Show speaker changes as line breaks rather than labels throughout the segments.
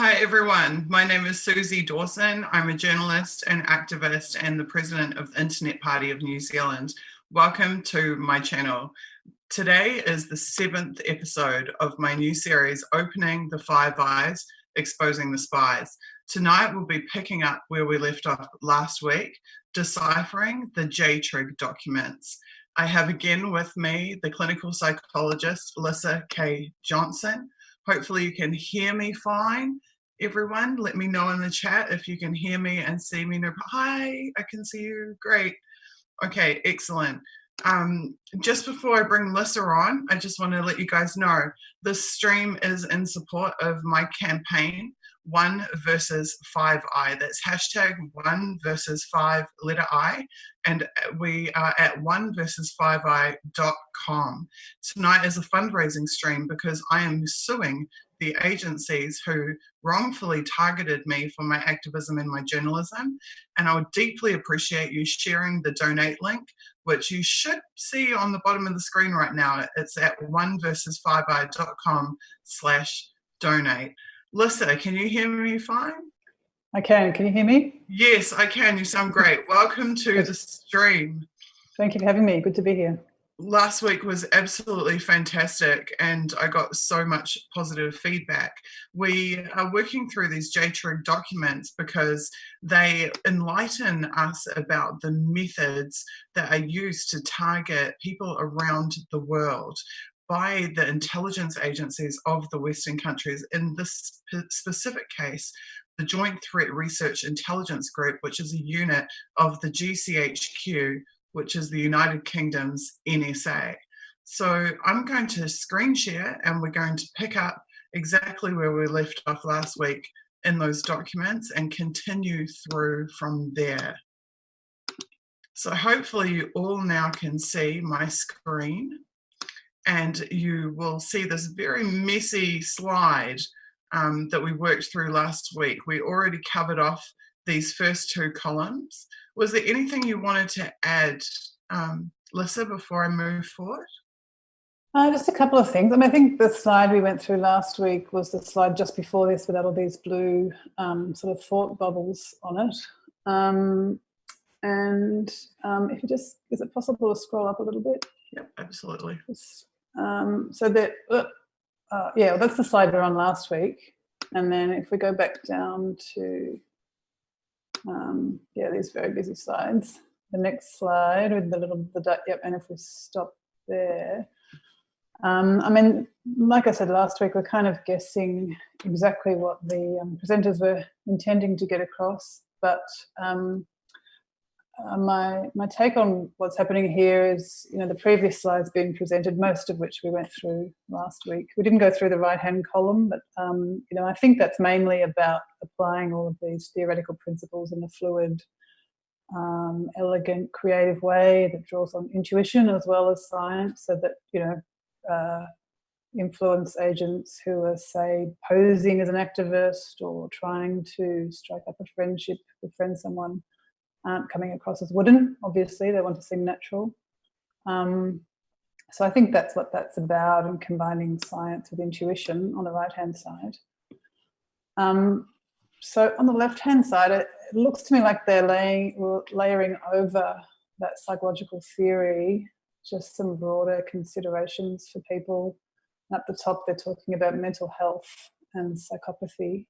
Hi everyone, my name is Suzie Dawson. I'm a journalist and activist and the president of the Internet Party of New Zealand. Welcome to my channel. Today is the 7th episode of my new series, Opening the Five Eyes, Exposing the Spies. Tonight we'll be picking up where we left off last week, deciphering the JTRIG documents. I have again with me the clinical psychologist, Lissa K. Johnson. Hopefully you can hear me fine. Everyone, let me know in the chat if you can hear me and see me. Hi, I can see you. Great. Okay, excellent. Just before I bring Lissa on, I just want to let you guys know this stream is in support of my campaign, 1 versus 5I. That's hashtag 1 versus 5 letter I, and we are at 1versus5i.com. Tonight is a fundraising stream because I am suing the agencies who wrongfully targeted me for my activism and my journalism, and I would deeply appreciate you sharing the donate link, which you should see on the bottom of the screen right now. It's at 1versus5i.com/donate. Lissa, can you hear me fine?
I can. Can you hear me?
Yes, I can. You sound great. Welcome to the stream.
Thank you for having me. Good to be here.
Last week was absolutely fantastic and I got so much positive feedback. We are working through these JTRIG documents because they enlighten us about the methods that are used to target people around the world by the intelligence agencies of the Western countries. In this specific case, the Joint Threat Research Intelligence Group, which is a unit of the GCHQ, which is the United Kingdom's NSA. So I'm going to screen share and we're going to pick up exactly where we left off last week in those documents and continue through from there. So hopefully you all now can see my screen and you will see this very messy slide that we worked through last week. We already covered off these first 2 columns. Was there anything you wanted to add, Lissa, before I move forward?
Just a couple of things. I think the slide we went through last week was the slide just before this with all these blue sort of thought bubbles on it. If you just, is it possible to scroll up a little bit?
Yep, absolutely.
So that, yeah, well, that's the slide we were on last week. And then if we go back down to, yeah, these very busy slides. The next slide with yep, and if we stop there. Like I said last week, we're kind of guessing exactly what the presenters were intending to get across, but my take on what's happening here is, the previous slides being presented, most of which we went through last week. We didn't go through the right-hand column, but, I think that's mainly about applying all of these theoretical principles in a fluid, elegant, creative way that draws on intuition as well as science, so that, influence agents who are, say, posing as an activist or trying to strike up a friendship, befriend someone, aren't coming across as wooden. Obviously, they want to seem natural. So I think that's what that's about, and combining science with intuition on the right-hand side. So on the left-hand side, it looks to me like they're layering over that psychological theory just some broader considerations for people. At the top, they're talking about mental health and psychopathy.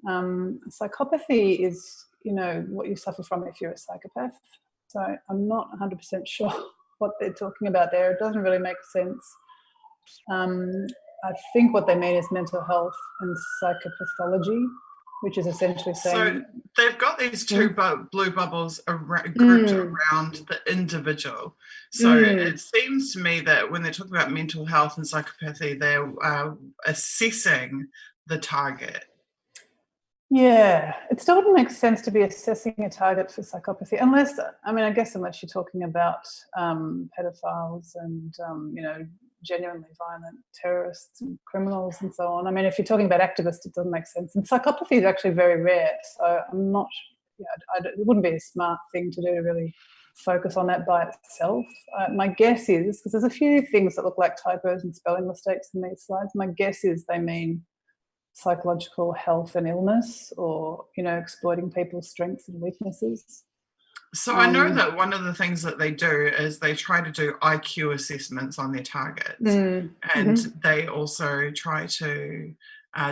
Psychopathy is, what you suffer from if you're a psychopath. So I'm not 100% sure what they're talking about there. It doesn't really make sense. I think what they mean is mental health and psychopathology, which is essentially saying...
So they've got these 2 blue bubbles grouped around the individual. So it seems to me that when they're talking about mental health and psychopathy, they're assessing the target.
Yeah, it still wouldn't make sense to be assessing a target for psychopathy unless, I guess unless you're talking about pedophiles and, genuinely violent terrorists and criminals and so on. If you're talking about activists, it doesn't make sense. And psychopathy is actually very rare, so I'm not, it wouldn't be a smart thing to do to really focus on that by itself. My guess is, because there's a few things that look like typos and spelling mistakes in these slides, my guess is they mean psychological health and illness, or, you know, exploiting people's strengths and weaknesses.
So I know that one of the things that they do is they try to do IQ assessments on their targets, and they also try to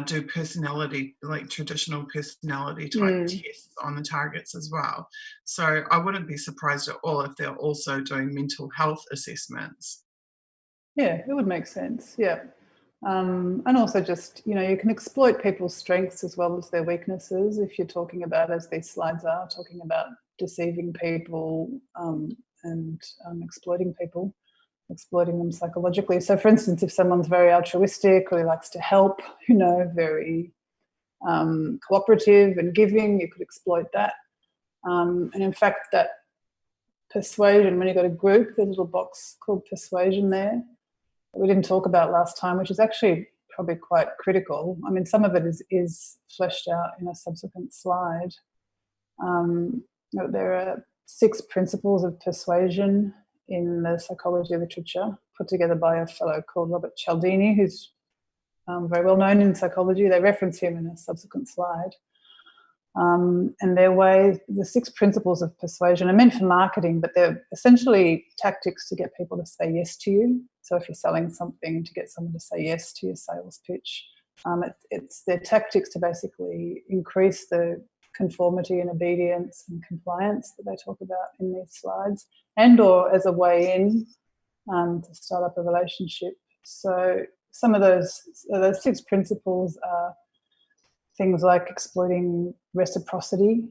do personality, like traditional personality type tests on the targets as well. So I wouldn't be surprised at all if they're also doing mental health assessments.
Yeah, it would make sense. Yeah. And also just, you know, you can exploit people's strengths as well as their weaknesses if you're talking about, as these slides are, talking about deceiving people and exploiting people, exploiting them psychologically. So, for instance, if someone's very altruistic or he likes to help, you know, very cooperative and giving, you could exploit that. And in fact, that persuasion, when you've got a group, there's a little box called persuasion there that we didn't talk about last time, which is actually probably quite critical. I mean, some of it is fleshed out in a subsequent slide. There are 6 principles of persuasion in the psychology literature put together by a fellow called Robert Cialdini, who's very well known in psychology. They reference him in a subsequent slide. And the 6 principles of persuasion are meant for marketing, but they're essentially tactics to get people to say yes to you. So if you're selling something, to get someone to say yes to your sales pitch, it's their tactics to basically increase the conformity and obedience and compliance that they talk about in these slides, and or as a way in to start up a relationship. So some of those 6 principles are things like exploiting reciprocity.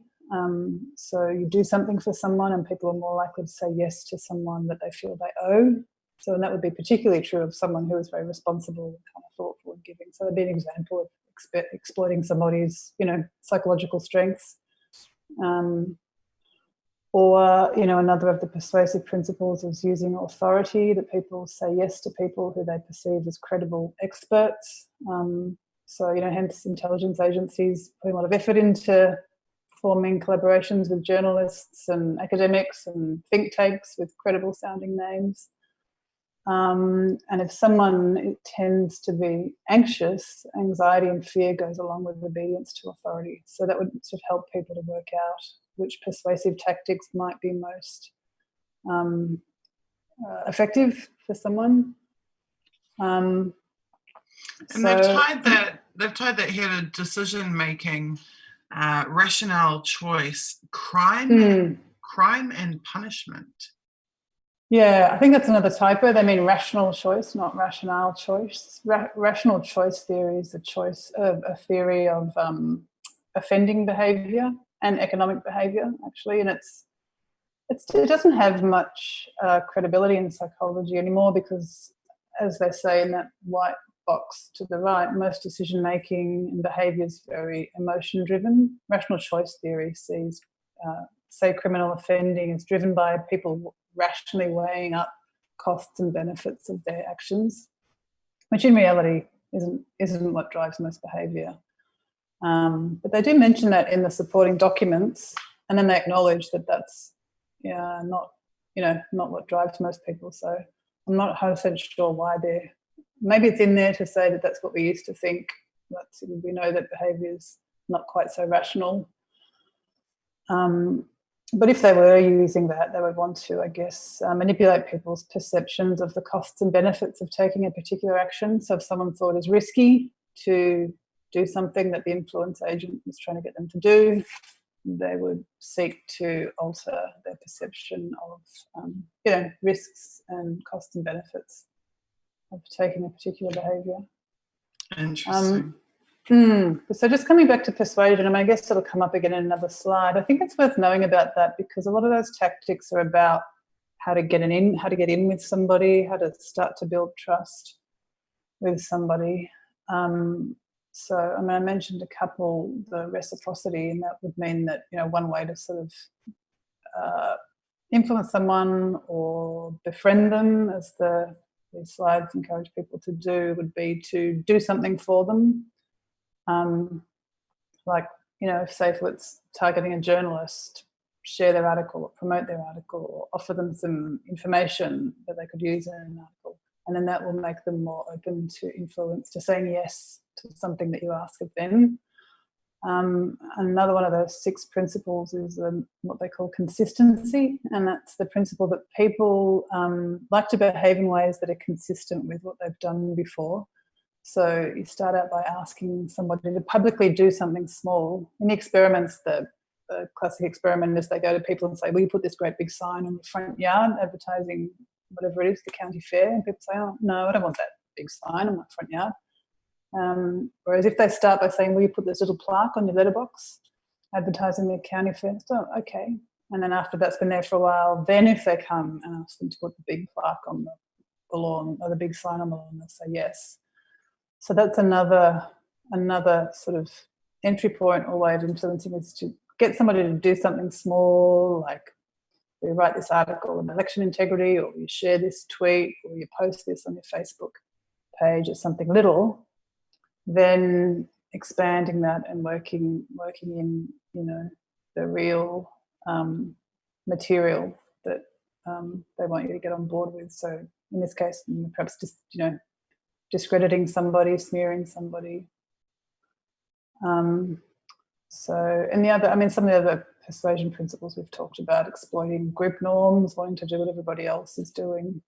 So you do something for someone and people are more likely to say yes to someone that they feel they owe. So, and that would be particularly true of someone who is very responsible and kind of thoughtful and giving. So that'd be an example of exploiting somebody's, you know, psychological strengths. Or, you know, another of the persuasive principles is using authority, that people say yes to people who they perceive as credible experts. So, you know, hence intelligence agencies putting a lot of effort into forming collaborations with journalists and academics and think tanks with credible sounding names. And if someone tends to be anxious, anxiety and fear goes along with obedience to authority. So that would sort of help people to work out which persuasive tactics might be most effective for someone.
And they've tied that here to decision making, rationale, choice, crime and punishment.
Yeah, I think that's another typo. They mean rational choice, not rationale choice. Rational choice theory is a theory of offending behaviour and economic behaviour, actually, and it doesn't have much credibility in psychology anymore because, as they say in that white box to the right, most decision making and behaviour is very emotion driven. Rational choice theory sees, say, criminal offending is driven by people rationally weighing up costs and benefits of their actions, which in reality isn't what drives most behaviour. But they do mention that in the supporting documents, and then they acknowledge that that's not what drives most people. So I'm not 100% sure why maybe it's in there to say that that's what we used to think. We know that behaviour is not quite so rational. But if they were using that, they would want to, I guess, manipulate people's perceptions of the costs and benefits of taking a particular action. So if someone thought it's risky to do something that the influence agent was trying to get them to do, they would seek to alter their perception of, risks and costs and benefits of taking a particular behaviour.
Interesting.
So just coming back to persuasion, I guess it'll come up again in another slide. I think it's worth knowing about that because a lot of those tactics are about how to get in with somebody, how to start to build trust with somebody. So, I mentioned a couple, the reciprocity, and that would mean that, one way to sort of influence someone or befriend them, as these slides encourage people to do, would be to do something for them. Say if it's targeting a journalist, share their article or promote their article or offer them some information that they could use in an article. And then that will make them more open to influence, to saying yes to something that you ask of them. Another one of those 6 principles is what they call consistency, and that's the principle that people like to behave in ways that are consistent with what they've done before. So you start out by asking somebody to publicly do something small. In the experiments, the classic experiment is they go to people and say, will you put this great big sign on your front yard advertising whatever it is, the county fair? And people say, oh, no, I don't want that big sign on my front yard. Whereas if they start by saying, will you put this little plaque on your letterbox advertising the county fair? So, okay. And then after that's been there for a while, then if they come and ask them to put the big plaque on the lawn or the big sign on the lawn, they'll say yes. So that's another sort of entry point or way of influencing, is to get somebody to do something small, like you write this article on election integrity, or you share this tweet, or you post this on your Facebook page, or something little, then expanding that and working in, the real material that they want you to get on board with. So in this case, perhaps just, discrediting somebody, smearing somebody. And some of the other persuasion principles we've talked about, exploiting group norms, wanting to do what everybody else is doing.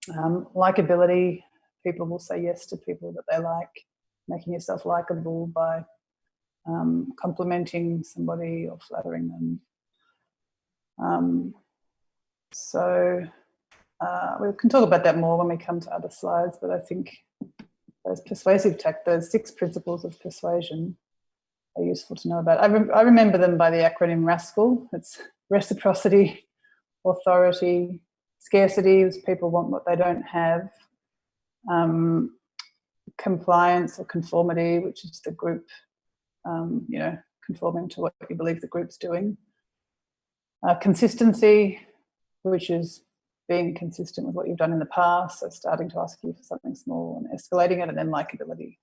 Likability, people will say yes to people that they like, making yourself likable by complimenting somebody or flattering them. We can talk about that more when we come to other slides, but I think those those 6 principles of persuasion are useful to know about. I remember them by the acronym RASCAL. It's reciprocity, authority, scarcity, is people want what they don't have, compliance or conformity, which is the group, conforming to what you believe the group's doing, consistency, which is being consistent with what you've done in the past, so starting to ask you for something small and escalating it, and then likability,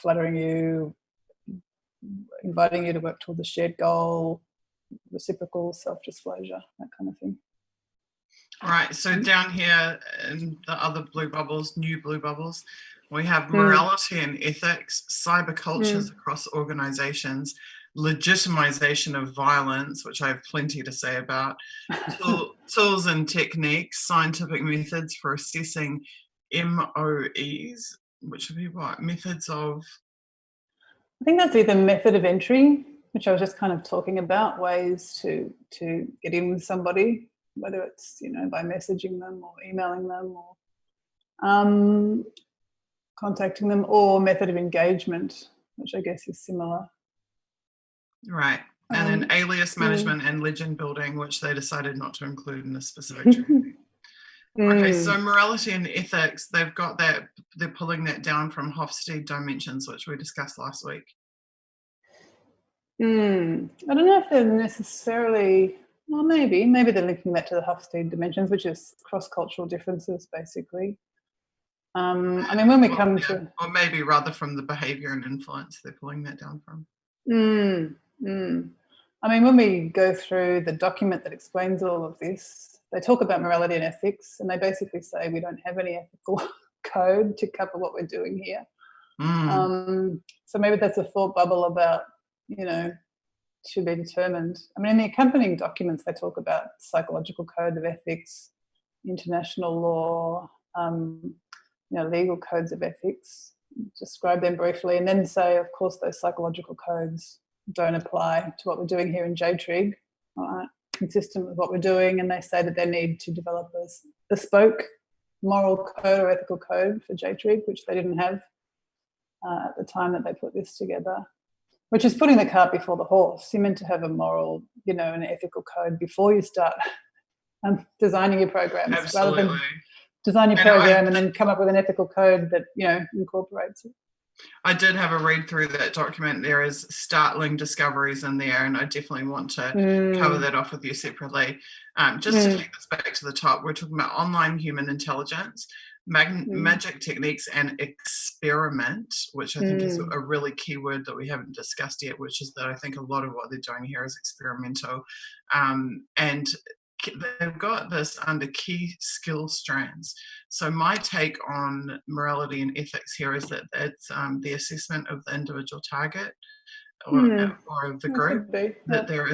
flattering you, inviting you to work towards a shared goal, reciprocal self-disclosure, that kind of thing.
All right, so down here in the other blue bubbles, new blue bubbles, we have morality and ethics, cyber cultures across organizations, legitimization of violence, which I have plenty to say about, tools and techniques, scientific methods for assessing MOEs, which would be what? Methods of?
I think that's either method of entry, which I was just kind of talking about, ways to get in with somebody, whether it's, by messaging them or emailing them or contacting them, or method of engagement, which I guess is similar.
Right. And then alias management and legend building, which they decided not to include in this specific training. Okay, so morality and ethics, they've got that, they're pulling that down from Hofstede dimensions, which we discussed last week.
I don't know if they're necessarily, well, maybe they're linking that to the Hofstede dimensions, which is cross-cultural differences, basically. When we come to...
Or maybe rather from the behaviour and influence they're pulling that down from.
When we go through the document that explains all of this, they talk about morality and ethics, and they basically say we don't have any ethical code to cover what we're doing here. So maybe that's a thought bubble about, to be determined. In the accompanying documents, they talk about psychological code of ethics, international law, legal codes of ethics, describe them briefly, and then say, of course, those psychological codes don't apply to what we're doing here in JTRIG, consistent with what we're doing, and they say that they need to develop a bespoke moral code or ethical code for JTRIG, which they didn't have at the time that they put this together, which is putting the cart before the horse. You're meant to have a moral, an ethical code before you start designing your programs.
Absolutely.
Rather than design your program and then come up with an ethical code that, incorporates it.
I did have a read through that document. There is startling discoveries in there, and I definitely want to cover that off with you separately. Just to take this back to the top, we're talking about online human intelligence, magic techniques, and experiment, which I think is a really key word that we haven't discussed yet, which is that I think a lot of what they're doing here is experimental. And they've got this under key skill strands. So my take on morality and ethics here is that it's the assessment of the individual target or of the group, that they're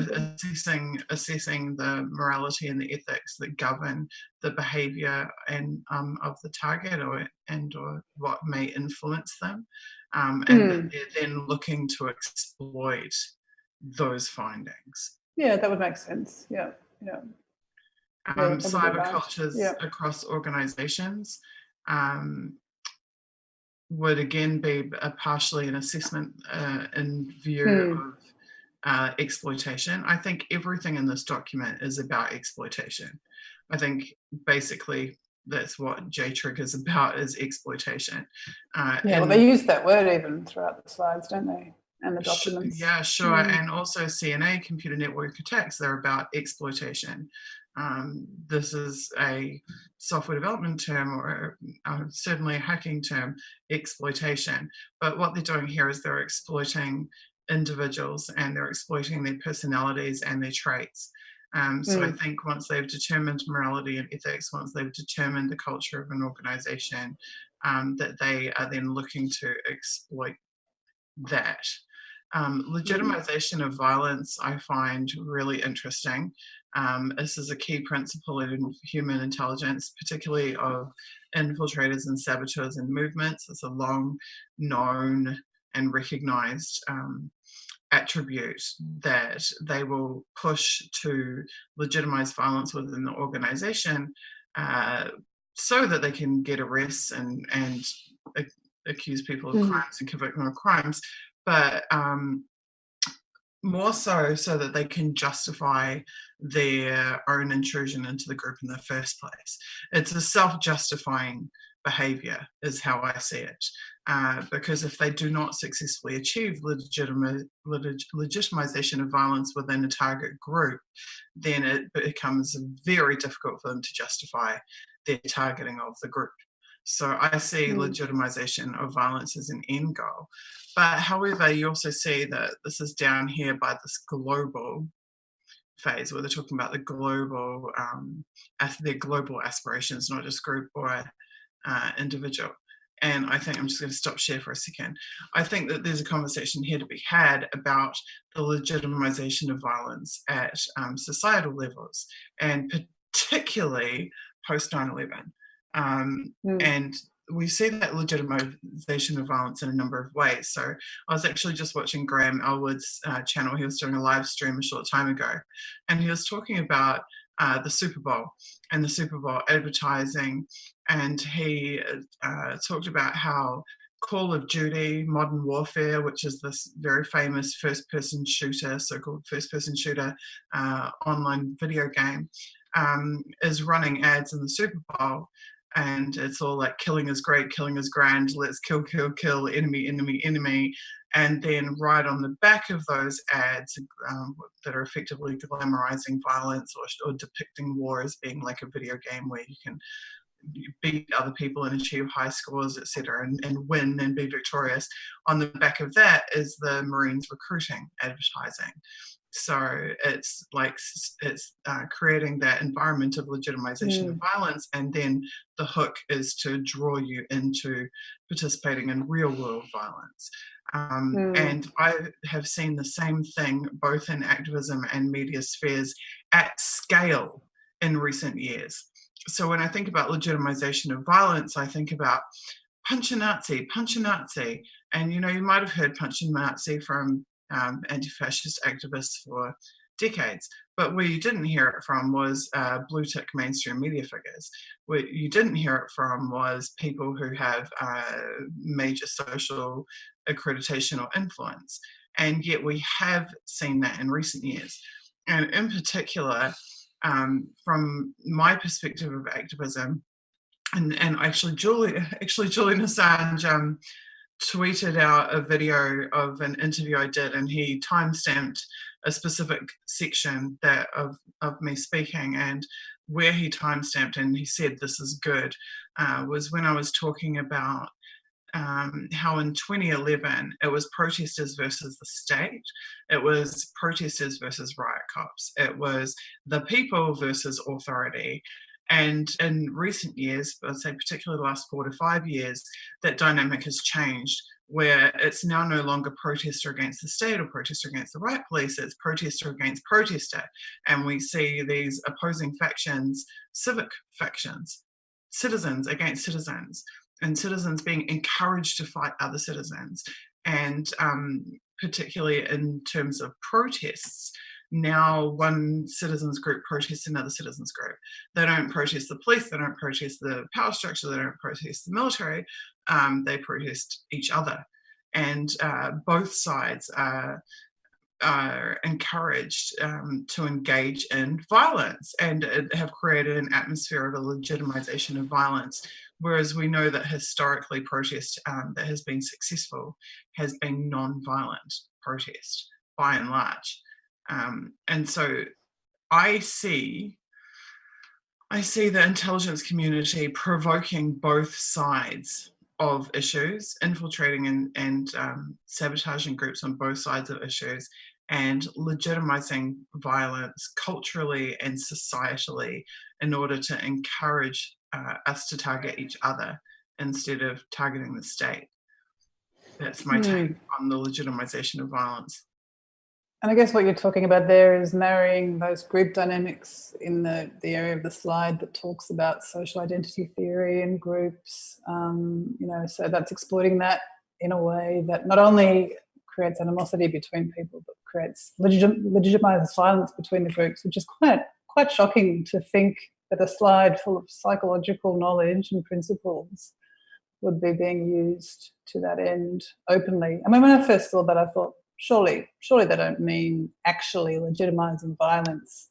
assessing the morality and the ethics that govern the behaviour and of the target or what may influence them, and that they're then looking to exploit those findings.
Yeah, that would make sense. Yeah.
Cyber cultures across organisations would again be partially an assessment in view of exploitation. I think everything in this document is about exploitation. I think basically that's what JTRIG is about, is exploitation.
Well, they use that word even throughout the slides, don't they? And the documents.
Yeah, sure. And also CNA, computer network attacks, they're about exploitation. This is a software development term, or certainly a hacking term, exploitation. But what they're doing here is they're exploiting individuals, and they're exploiting their personalities and their traits. So I think once they've determined morality and ethics, once they've determined the culture of an organization, that they are then looking to exploit that. Legitimization of violence I find really interesting. This is a key principle in human intelligence, particularly of infiltrators and saboteurs and movements. It's a long known and recognized attribute that they will push to legitimize violence within the organization so that they can get arrests and accuse people of crimes and convict them of crimes, but more so that they can justify their own intrusion into the group in the first place. It's a self-justifying behavior is how I see it, because if they do not successfully achieve legitimization of violence within a target group, then it becomes very difficult for them to justify their targeting of the group. So I see legitimization of violence as an end goal. But however, you also see that this is down here by this global phase where they're talking about the global, their global aspirations, not just group or individual. And I think I'm just going to stop share for a second. I think that there's a conversation here to be had about the legitimization of violence at societal levels, and particularly post 9/11. And we see that legitimization of violence in a number of ways. So I was actually just watching Graham Elwood's channel. He was doing a live stream a short time ago, and he was talking about the Super Bowl and the Super Bowl advertising, and he talked about how Call of Duty Modern Warfare, which is this very famous first-person shooter, so-called first-person shooter online video game, is running ads in the Super Bowl. And it's all like, killing is great, killing is grand, let's kill, kill, kill, enemy, enemy, enemy. And then right on the back of those ads that are effectively glamorizing violence or depicting war as being like a video game where you can beat other people and achieve high scores, etc., and win and be victorious. On the back of that is the Marines recruiting advertising. So it's like creating that environment of legitimization of violence, and then the hook is to draw you into participating in real world violence. And I have seen the same thing both in activism and media spheres at scale in recent years. So when I think about legitimization of violence, I think about punch a Nazi, punch a Nazi. And, you know, you might have heard punch a Nazi from anti-fascist activists for decades. But where you didn't hear it from was blue tick mainstream media figures. Where you didn't hear it from was people who have major social accreditation or influence. And yet we have seen that in recent years. And in particular, from my perspective of activism, and actually Julian Assange tweeted out a video of an interview I did, and he timestamped a specific section that of me speaking, and where he timestamped and he said this is good was when I was talking about how in 2011 it was protesters versus the state, it was protesters versus riot cops, it was the people versus authority. And in recent years, I'd say particularly the last 4 to 5 years, that dynamic has changed, where it's now no longer protester against the state or protester against the riot police, it's protester against protester. And we see these opposing factions, civic factions, citizens against citizens, and citizens being encouraged to fight other citizens. And particularly in terms of protests, now one citizens group protests another citizens group. They don't protest the police, they don't protest the power structure, they don't protest the military, they protest each other. And both sides are encouraged to engage in violence, and have created an atmosphere of a legitimization of violence. Whereas we know that historically protest that has been successful has been non-violent protest by and large. And so I see the intelligence community provoking both sides of issues, infiltrating and sabotaging groups on both sides of issues, and legitimizing violence culturally and societally in order to encourage us to target each other instead of targeting the state. That's my take on the legitimization of violence.
And I guess what you're talking about there is marrying those group dynamics in the area of the slide that talks about social identity theory and groups. So that's exploiting that in a way that not only creates animosity between people, but creates legitimizes violence between the groups, which is quite shocking to think that a slide full of psychological knowledge and principles would be being used to that end openly. I mean, when I first saw that, I thought, surely they don't mean actually legitimizing violence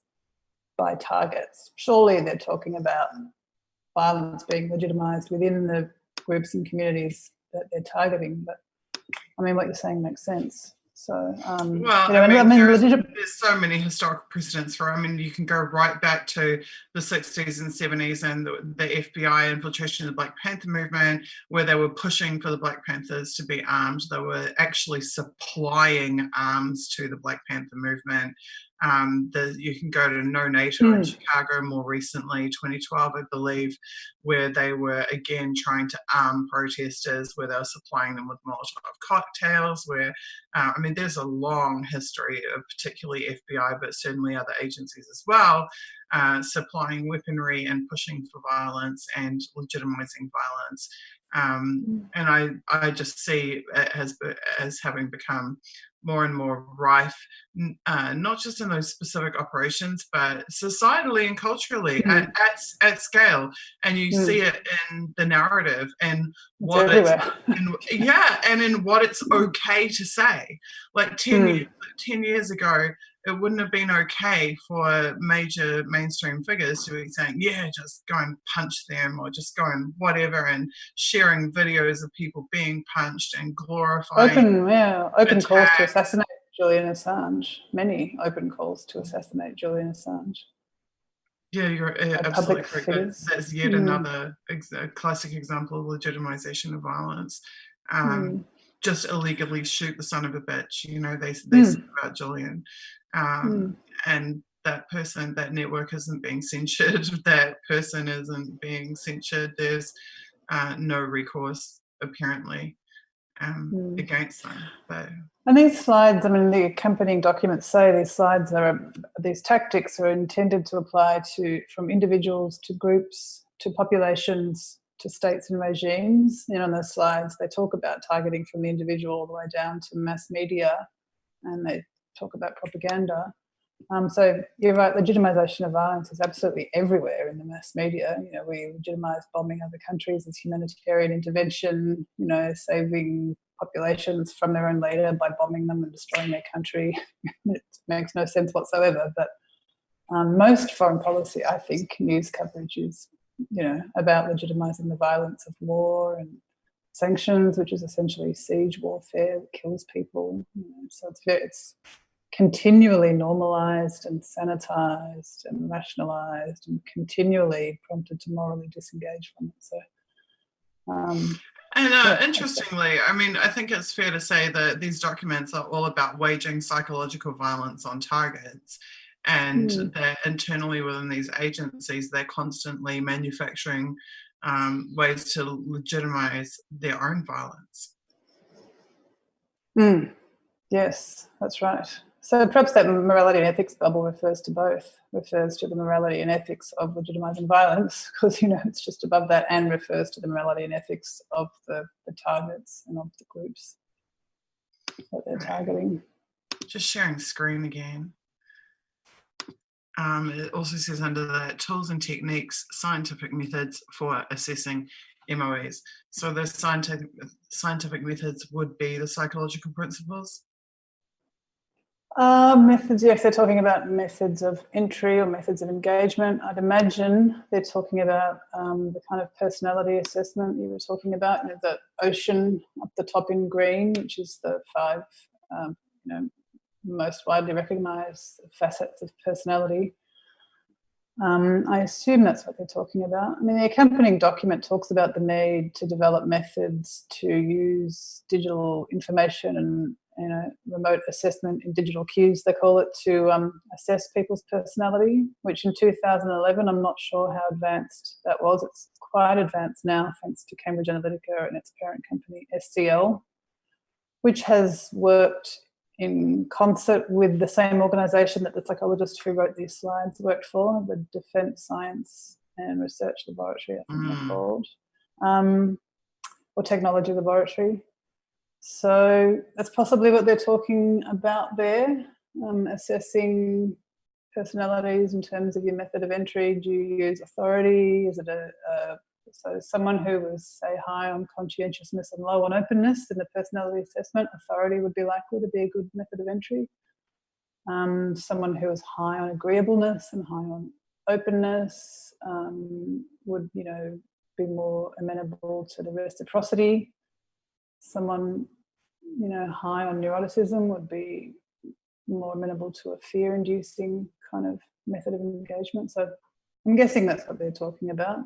by targets. Surely they're talking about violence being legitimized within the groups and communities that they're targeting. But I mean, what you're saying makes sense. So,
there's so many historical precedents for. I mean, you can go right back to the 60s and 70s and the FBI infiltration of the Black Panther movement, where they were pushing for the Black Panthers to be armed. They were actually supplying arms to the Black Panther movement. You can go to No NATO in Chicago more recently, 2012, I believe, where they were again trying to arm protesters, where they were supplying them with Molotov cocktails, where, there's a long history of particularly FBI, but certainly other agencies as well, supplying weaponry and pushing for violence and legitimizing violence. And I just see it as having become more and more rife, not just in those specific operations, but societally and culturally at scale. And you see it in the narrative and what and in what it's okay to say. Like 10 years ago, it wouldn't have been okay for major mainstream figures to be saying, yeah, just go and punch them, or just go and whatever, and sharing videos of people being punched and glorifying
open calls to assassinate Julian Assange. Many open calls to assassinate Julian Assange.
Yeah, you're absolutely correct. That's yet another classic example of legitimization of violence. Just illegally shoot the son of a bitch. They said about Julian. And that person, that network isn't being censured. That person isn't being censured. There's no recourse, apparently, against them.
And these slides, the accompanying documents say these tactics are intended to apply from individuals to groups to populations to states and regimes. On those slides, they talk about targeting from the individual all the way down to mass media, and they talk about propaganda. So you're right, legitimization of violence is absolutely everywhere in the mass media. We legitimize bombing other countries as humanitarian intervention, saving populations from their own leader by bombing them and destroying their country. It makes no sense whatsoever. But most foreign policy, I think, news coverage is, about legitimizing the violence of war and sanctions, which is essentially siege warfare that kills people. So it's continually normalized and sanitized and rationalized and continually prompted to morally disengage from it. So
And
Yeah,
interestingly, I mean, I think it's fair to say that these documents are all about waging psychological violence on targets, and that internally within these agencies, they're constantly manufacturing ways to legitimize their own violence.
Yes, that's right. So perhaps that morality and ethics bubble refers to both, refers to the morality and ethics of legitimizing violence, because, you know, it's just above that, and refers to the morality and ethics of the targets and of the groups that they're targeting.
Just sharing screen again. It also says under that tools and techniques, scientific methods for assessing MOEs. So the scientific methods would be the psychological principles.
Methods, yes, they're talking about methods of entry or methods of engagement. I'd imagine they're talking about the kind of personality assessment you were talking about, you know, the ocean up the top in green, which is the 5 you know, most widely recognised facets of personality. I assume that's what they're talking about. I mean, the accompanying document talks about the need to develop methods to use digital information and, you know, remote assessment in digital cues, they call it, to assess people's personality, which in 2011, I'm not sure how advanced that was. It's quite advanced now, thanks to Cambridge Analytica and its parent company, SCL, which has worked in concert with the same organisation that the psychologist who wrote these slides worked for, the Defence Science and Research Laboratory, I think they're called, or Technology Laboratory. So that's possibly what they're talking about there, assessing personalities in terms of your method of entry. Do you use authority? Is it so someone who was, say, high on conscientiousness and low on openness in the personality assessment, authority would be likely to be a good method of entry. Someone who is high on agreeableness and high on openness would, you know, be more amenable to the reciprocity. Someone, you know, high on neuroticism would be more amenable to a fear-inducing kind of method of engagement. So I'm guessing that's what they're talking about.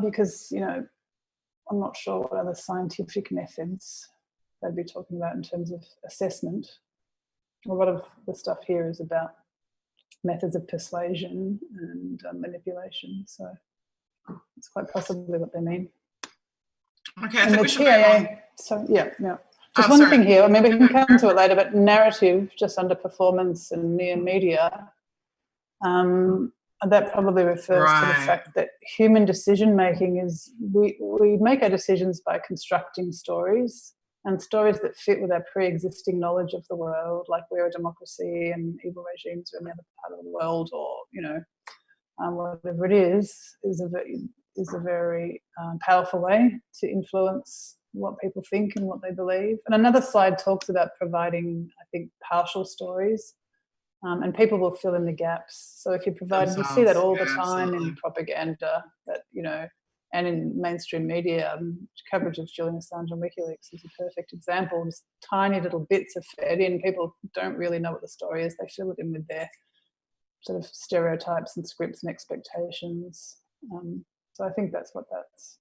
Because, you know, I'm not sure what other scientific methods they'd be talking about in terms of assessment. A lot of the stuff here is about methods of persuasion and manipulation. So it's quite possibly what they mean.
Okay, I think we should move on.
So yeah. Just one thing here, maybe we can come to it later, but narrative, just under performance and near media, that probably refers to the fact that human decision-making is, we make our decisions by constructing stories, and stories that fit with our pre-existing knowledge of the world, like we're a democracy and evil regimes are in the other part of the world, or, you know, whatever it is a very powerful way to influence what people think and what they believe. And another slide talks about providing, I think, partial stories, and people will fill in the gaps. So if you provide, you see that all the time in propaganda, that, you know, and in mainstream media, coverage of Julian Assange and WikiLeaks is a perfect example. Just tiny little bits are fed in. People don't really know what the story is. They fill it in with their sort of stereotypes and scripts and expectations. So I think that's what that's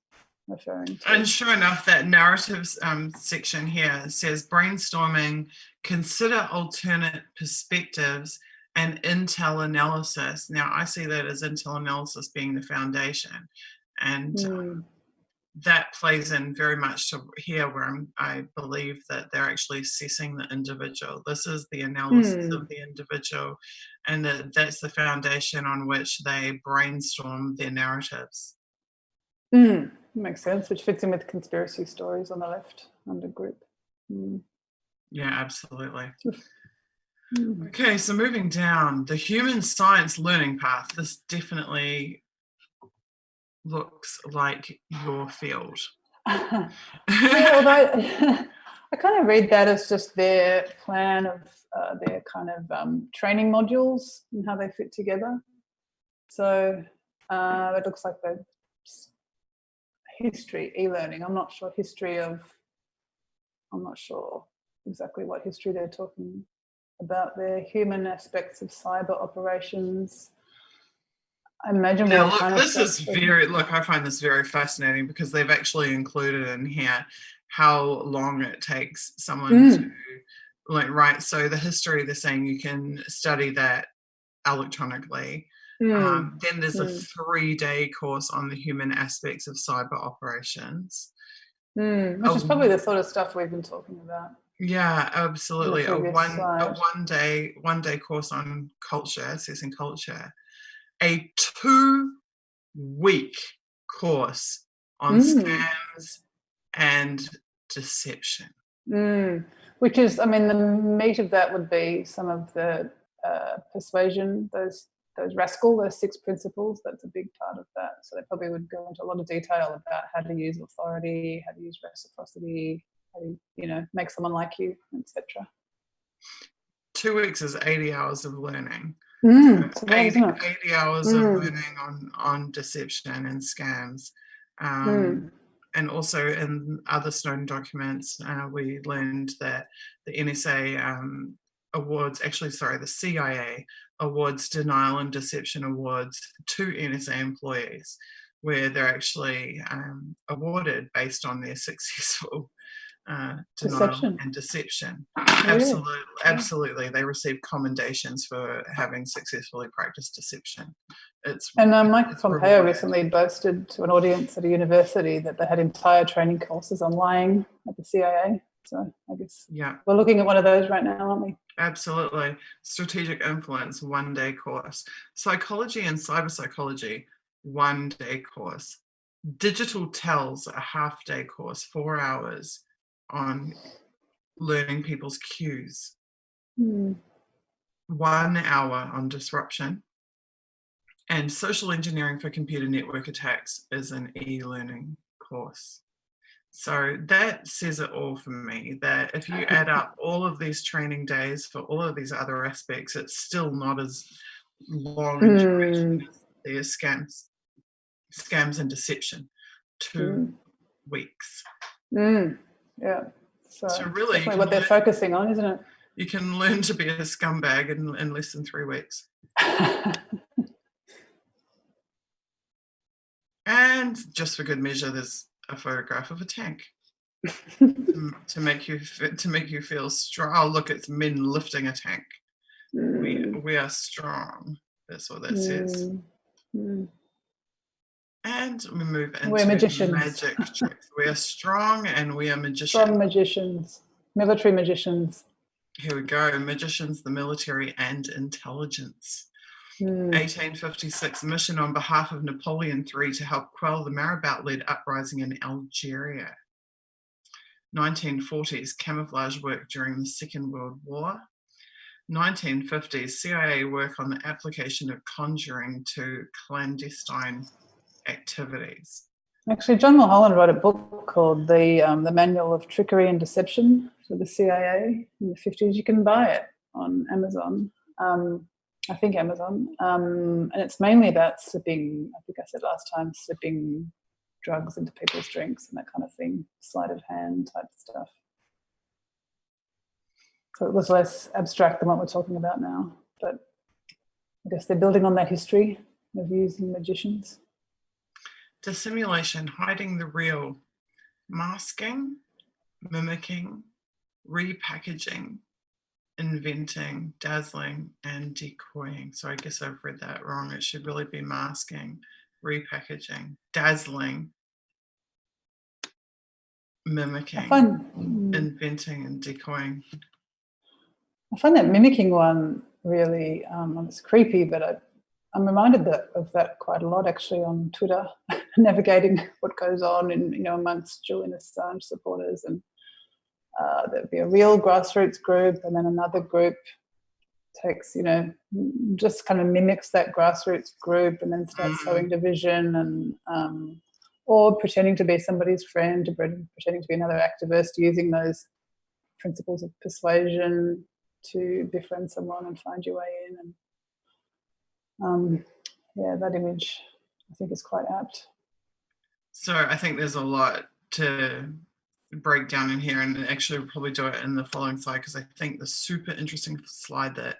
referring to.
And sure enough, that narratives section here says brainstorming, consider alternate perspectives, and intel analysis. Now, I see that as intel analysis being the foundation, and that plays in very much to here where I believe that they're actually assessing the individual. This is the analysis of the individual, and that's the foundation on which they brainstorm their narratives.
Makes sense, which fits in with conspiracy stories on the left under group.
Yeah, absolutely. Okay, so moving down, the human science learning path. This definitely looks like your field.
Yeah, although I kind of read that as just their plan of their kind of training modules and how they fit together. So it looks like the history, e-learning. I'm not sure exactly what history they're talking about there. Human aspects of cyber operations. I imagine
Now,
we're
look,
kind of
this is I find this very fascinating because they've actually included in here how long it takes someone to write. So the history, they're saying you can study that electronically. Then there's a 3-day course on the human aspects of cyber operations.
Which is probably the sort of stuff we've been talking about.
Yeah, absolutely. A
slide.
one day course on culture, assessing culture. A 2-week course on scams and deception.
Which is, I mean, the meat of that would be some of the persuasion, those rascal, those 6 principles. That's a big part of that. So they probably would go into a lot of detail about how to use authority, how to use reciprocity, how to, make someone like you, etc.
2 weeks is 80 hours of learning.
So
80 hours of learning on deception and scams. And also in other Snowden documents, we learned that the NSA the CIA awards denial and deception awards to NSA employees, where they're actually awarded based on their successful denial and deception. Really? Absolutely. They receive commendations for having successfully practiced deception.
Mike Pompeo recently boasted to an audience at a university that they had entire training courses on lying at the CIA. So I guess we're looking at one of those right now, aren't we?
Absolutely. Strategic influence, 1-day course. Psychology and cyber psychology, 1-day course. Digital tells, a half-day course, 4 hours on learning people's cues. 1 hour on disruption. And social engineering for computer network attacks is an e-learning course. So that says it all for me, that if you add up all of these training days for all of these other aspects, it's still not as long in duration as there's scams and deception. 2 weeks.
Yeah. So really, definitely what they're focusing on, isn't it?
You can learn to be a scumbag in less than 3 weeks. And just for good measure, there's a photograph of a tank to make you feel strong. Oh, look, it's men lifting a tank. We are strong. That's what that says. And we move into magic tricks. We are strong and we are magicians.
Strong magicians, military magicians.
Here we go. Magicians, the military and intelligence. 1856, mission on behalf of Napoleon III to help quell the Marabout-led uprising in Algeria. 1940s, camouflage work during the Second World War. 1950s, CIA work on the application of conjuring to clandestine activities.
Actually, John Mulholland wrote a book called The Manual of Trickery and Deception for the CIA in the 50s. You can buy it on Amazon. I think Amazon, and it's mainly about slipping, I think I said last time, slipping drugs into people's drinks and that kind of thing, sleight of hand type stuff. So it was less abstract than what we're talking about now, but I guess they're building on that history of using magicians.
Dissimulation, hiding the real, masking, mimicking, repackaging, inventing, dazzling, and decoying. So I guess I've read that wrong. It should really be masking, repackaging, dazzling, mimicking, inventing, and decoying.
I find that mimicking one really, it's creepy, but I'm reminded of that quite a lot actually on Twitter, navigating what goes on in, amongst Julian Assange supporters, and there'd be a real grassroots group and then another group takes, just kind of mimics that grassroots group and then starts sowing division and or pretending to be somebody's friend, pretending to be another activist, using those principles of persuasion to befriend someone and find your way in. And that image I think is quite apt. So
I think there's a lot to break down in here, and actually we'll probably do it in the following slide, because I think the super interesting slide that,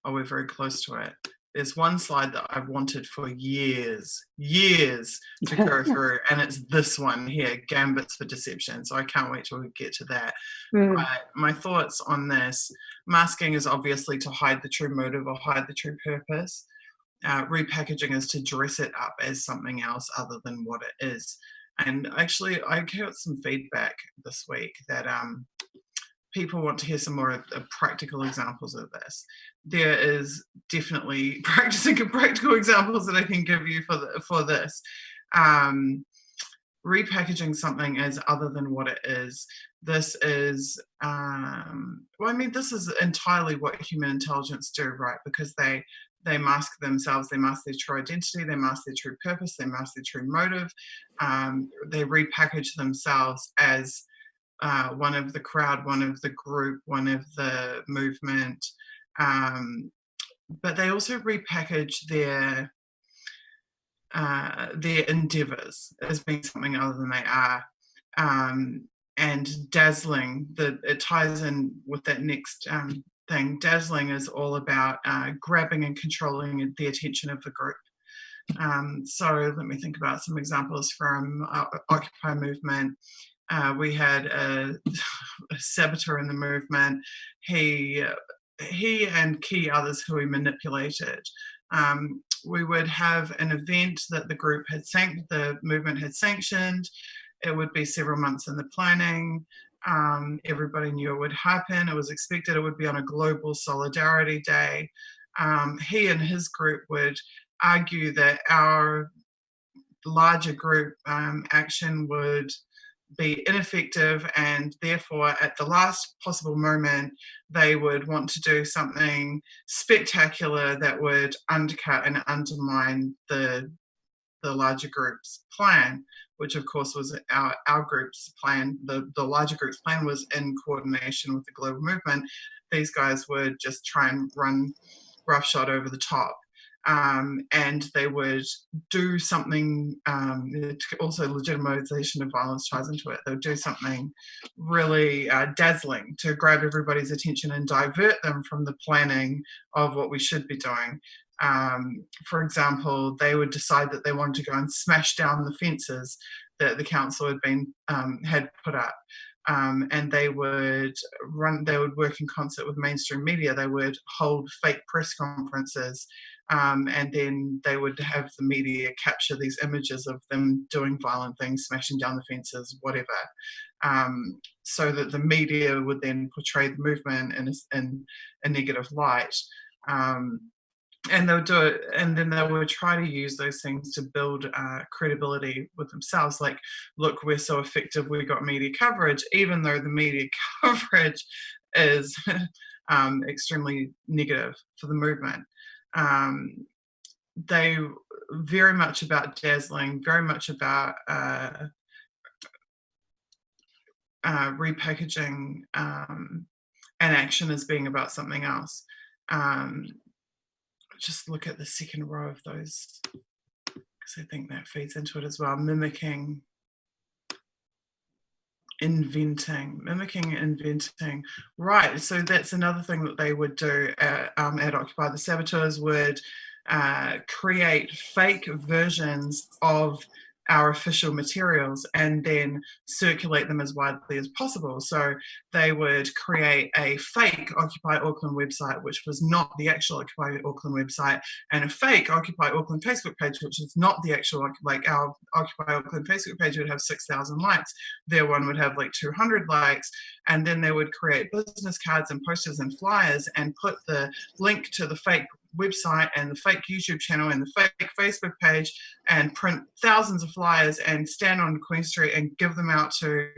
we're very close to it, there's one slide that I've wanted for years to go through, and it's this one here, Gambits for Deception. So I can't wait till we get to that. My thoughts on this: masking is obviously to hide the true motive or hide the true purpose. Repackaging is to dress it up as something else other than what it is. And actually, I got some feedback this week that people want to hear some more practical examples of this. There is definitely practical examples that I can give you for this. Repackaging something as other than what it is. This is, this is entirely what human intelligence do, right? Because they mask themselves, they mask their true identity, they mask their true purpose, they mask their true motive. They repackage themselves as one of the crowd, one of the group, one of the movement. But they also repackage their endeavors as being something other than they are. And dazzling, it ties in with that next thing. Dazzling is all about grabbing and controlling the attention of the group. So let me think about some examples from Occupy movement. We had a saboteur in the movement. He and key others who we manipulated. We would have an event that the movement had sanctioned. It would be several months in the planning. Everybody knew it would happen. It was expected it would be on a global solidarity day. He and his group would argue that our larger group action would be ineffective, and therefore at the last possible moment they would want to do something spectacular that would undercut and undermine the larger group's plan, which of course was our group's plan. The larger group's plan was in coordination with the global movement. These guys would just try and run roughshod over the top. And they would do something, also legitimization of violence ties into it. They would do something really dazzling to grab everybody's attention and divert them from the planning of what we should be doing. For example, they would decide that they wanted to go and smash down the fences that the council had put up. And they would work in concert with mainstream media. They would hold fake press conferences, and then they would have the media capture these images of them doing violent things, smashing down the fences, whatever, so that the media would then portray the movement in a negative light. And they would do it, and then they would try to use those things to build credibility with themselves. Like, look, we're so effective, we got media coverage, even though the media coverage is extremely negative for the movement. They very much about dazzling, very much about repackaging an action as being about something else. Just look at the second row of those, because I think that feeds into it as well. Mimicking, inventing. Right, so that's another thing that they would do at Occupy. The saboteurs would create fake versions of our official materials and then circulate them as widely as possible. So they would create a fake Occupy Auckland website, which was not the actual Occupy Auckland website, and a fake Occupy Auckland Facebook page, which is not the actual, like our Occupy Auckland Facebook page would have 6,000 likes. Their one would have like 200 likes. And then they would create business cards and posters and flyers and put the link to the fake website and the fake YouTube channel and the fake Facebook page and print thousands of flyers and stand on Queen Street and give them out to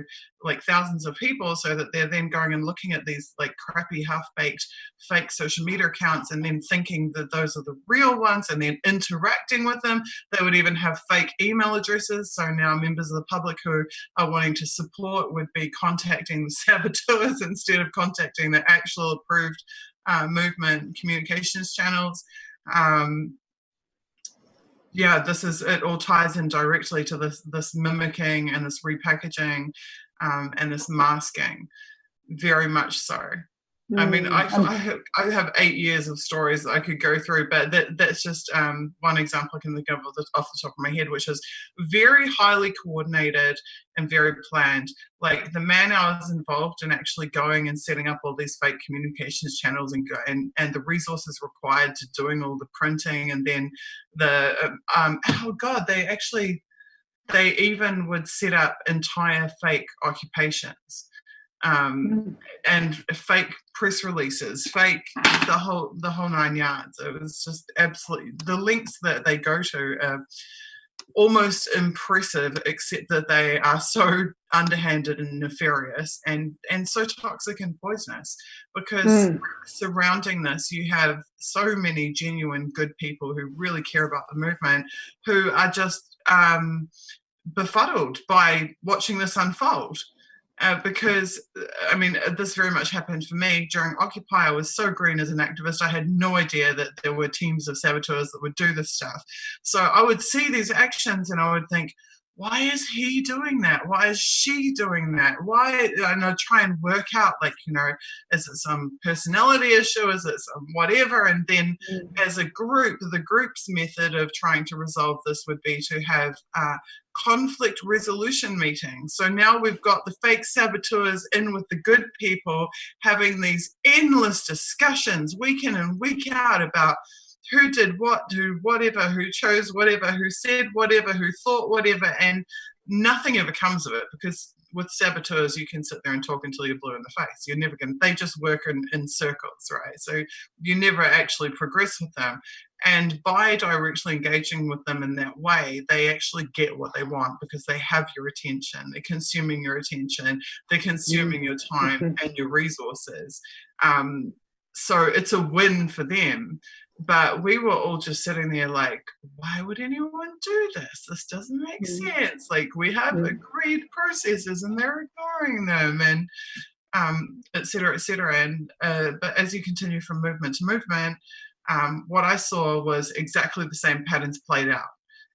like thousands of people, so that they're then going and looking at these like crappy half-baked fake social media accounts and then thinking that those are the real ones and then interacting with them. They would even have fake email addresses, so now members of the public who are wanting to support would be contacting the saboteurs instead of contacting the actual approved movement communications channels. It all ties in directly to this mimicking and this repackaging and this masking, very much so. I mean,
Mm.
I have 8 years of stories that I could go through, but that's just one example I can think of off the top of my head, which is very highly coordinated and very planned. Like the man hours involved in actually going and setting up all these fake communications channels and the resources required to doing all the printing, and then the oh god, they even would set up entire fake occupations, um, and fake press releases, fake the whole 9 yards. It was just absolutely, the lengths that they go to are almost impressive, except that they are so underhanded and nefarious and so toxic and poisonous, because surrounding this you have so many genuine good people who really care about the movement, who are just befuddled by watching this unfold. Because, I mean, this very much happened for me during Occupy. I was so green as an activist. I had no idea that there were teams of saboteurs that would do this stuff. So I would see these actions and I would think, why is he doing that? Why is she doing that? Why? And I'd try and work out, like, is it some personality issue? Is it some whatever? And then as a group, the group's method of trying to resolve this would be to have conflict resolution meetings. So now we've got the fake saboteurs in with the good people having these endless discussions week in and week out about who did what, who whatever, who chose whatever, who said whatever, who thought whatever, and nothing ever comes of it, because with saboteurs you can sit there and talk until you're blue in the face. You're never going to, they just work in circles, right? So you never actually progress with them. And by directly engaging with them in that way, they actually get what they want, because they have your attention. They're consuming your attention. They're consuming your time and your resources. So it's a win for them. But we were all just sitting there like, why would anyone do this? This doesn't make sense. Like, we have agreed processes and they're ignoring them, and et cetera, et cetera. And but as you continue from movement to movement, what I saw was exactly the same patterns played out.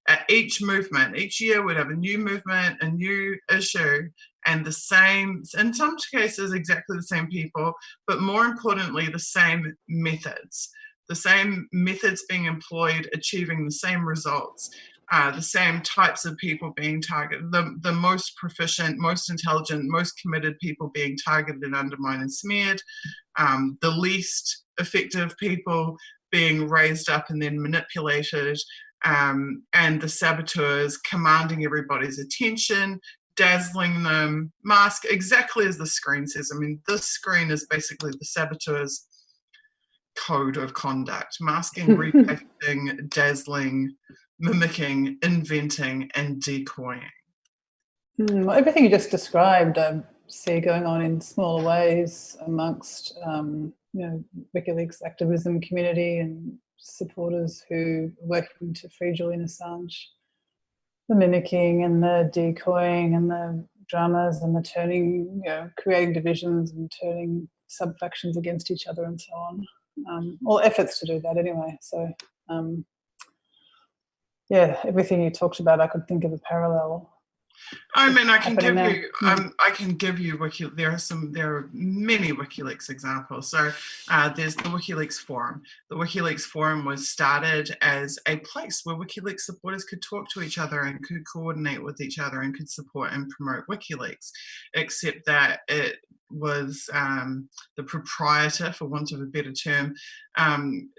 At each movement, each year we'd have a new movement, a new issue, and the same, in some cases exactly the same people, but more importantly, the same methods. The same methods being employed, achieving the same results, the same types of people being targeted, the most proficient, most intelligent, most committed people being targeted and undermined and smeared, the least effective people being raised up and then manipulated, and the saboteurs commanding everybody's attention, dazzling them, mask, exactly as the screen says. I mean, this screen is basically the saboteurs' code of conduct: masking, repackaging, dazzling, mimicking, inventing, and decoying.
Well, everything you just described, I see going on in smaller ways amongst WikiLeaks activism community and supporters who are working to free Julian Assange. The mimicking and the decoying and the dramas and the turning, creating divisions and turning sub-factions against each other and so on. All efforts to do that anyway. So, everything you talked about, I could think of a parallel.
I mean, I can give you there are many WikiLeaks examples. So there's the WikiLeaks forum. The WikiLeaks forum was started as a place where WikiLeaks supporters could talk to each other and could coordinate with each other and could support and promote WikiLeaks, except that it was the proprietor, for want of a better term,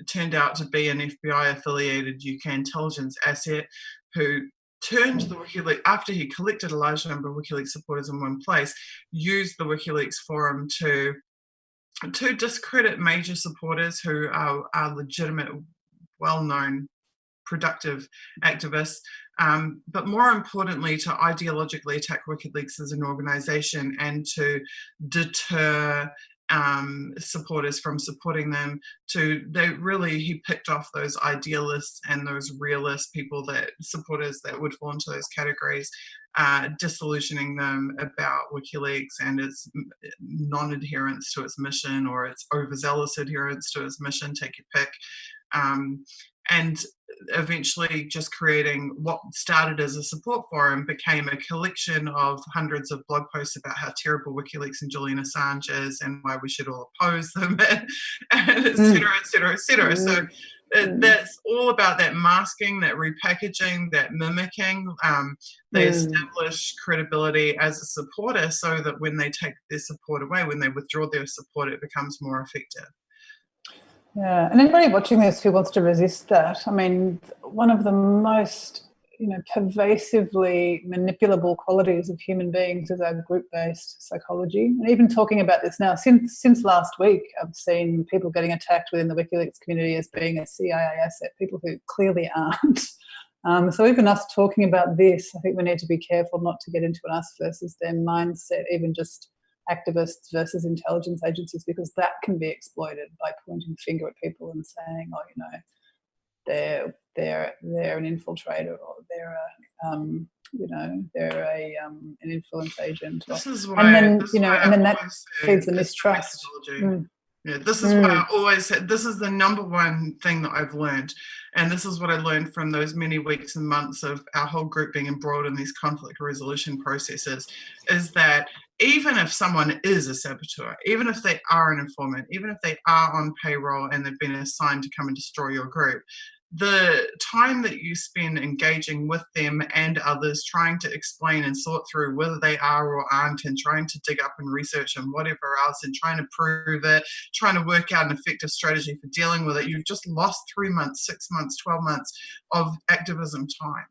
turned out to be an FBI-affiliated UK intelligence asset who turned the WikiLeaks, after he collected a large number of WikiLeaks supporters in one place, used the WikiLeaks forum to discredit major supporters who are legitimate, well-known, productive activists, but more importantly, to ideologically attack WikiLeaks as an organization and to deter supporters from supporting them. He picked off those idealists and those realist people, supporters that would fall into those categories, disillusioning them about WikiLeaks and its non-adherence to its mission or its overzealous adherence to its mission, take your pick. and eventually just creating what started as a support forum became a collection of hundreds of blog posts about how terrible WikiLeaks and Julian Assange is and why we should all oppose them, and et cetera, et cetera, et cetera. So that's all about that masking, that repackaging, that mimicking. They establish credibility as a supporter so that when they take their support away, when they withdraw their support, it becomes more effective.
Yeah, and anybody watching this who wants to resist that, I mean, one of the most, pervasively manipulable qualities of human beings is our group-based psychology. And even talking about this now, since last week, I've seen people getting attacked within the WikiLeaks community as being a CIA asset, people who clearly aren't. So even us talking about this, I think we need to be careful not to get into an us versus them mindset, even just activists versus intelligence agencies, because that can be exploited by pointing the finger at people and saying, oh, they're an infiltrator, or they're an influence agent.
This is why,
and then that feeds the mistrust.
Yeah, this is why I always said this is the number one thing that I've learned. And this is what I learned from those many weeks and months of our whole group being embroiled in these conflict resolution processes, is that even if someone is a saboteur, even if they are an informant, even if they are on payroll and they've been assigned to come and destroy your group, the time that you spend engaging with them and others, trying to explain and sort through whether they are or aren't, and trying to dig up and research and whatever else, and trying to prove it, trying to work out an effective strategy for dealing with it, you've just lost 3 months, 6 months, 12 months of activism time.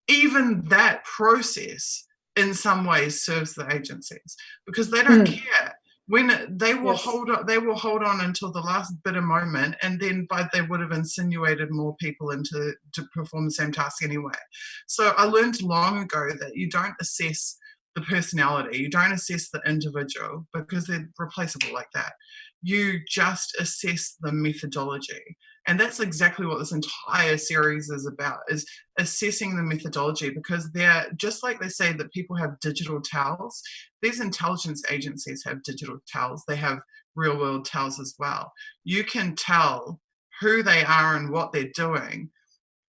Even that process in some ways serves the agencies, because they don't care. When they will hold on until the last bitter moment, and then they would have insinuated more people to perform the same task anyway. So I learned long ago that you don't assess the personality, you don't assess the individual, because they're replaceable like that. You just assess the methodology. And that's exactly what this entire series is about, is assessing the methodology, because they're just like they say that people have digital towels. These intelligence agencies have digital towels. They have real world towels as well. You can tell who they are and what they're doing,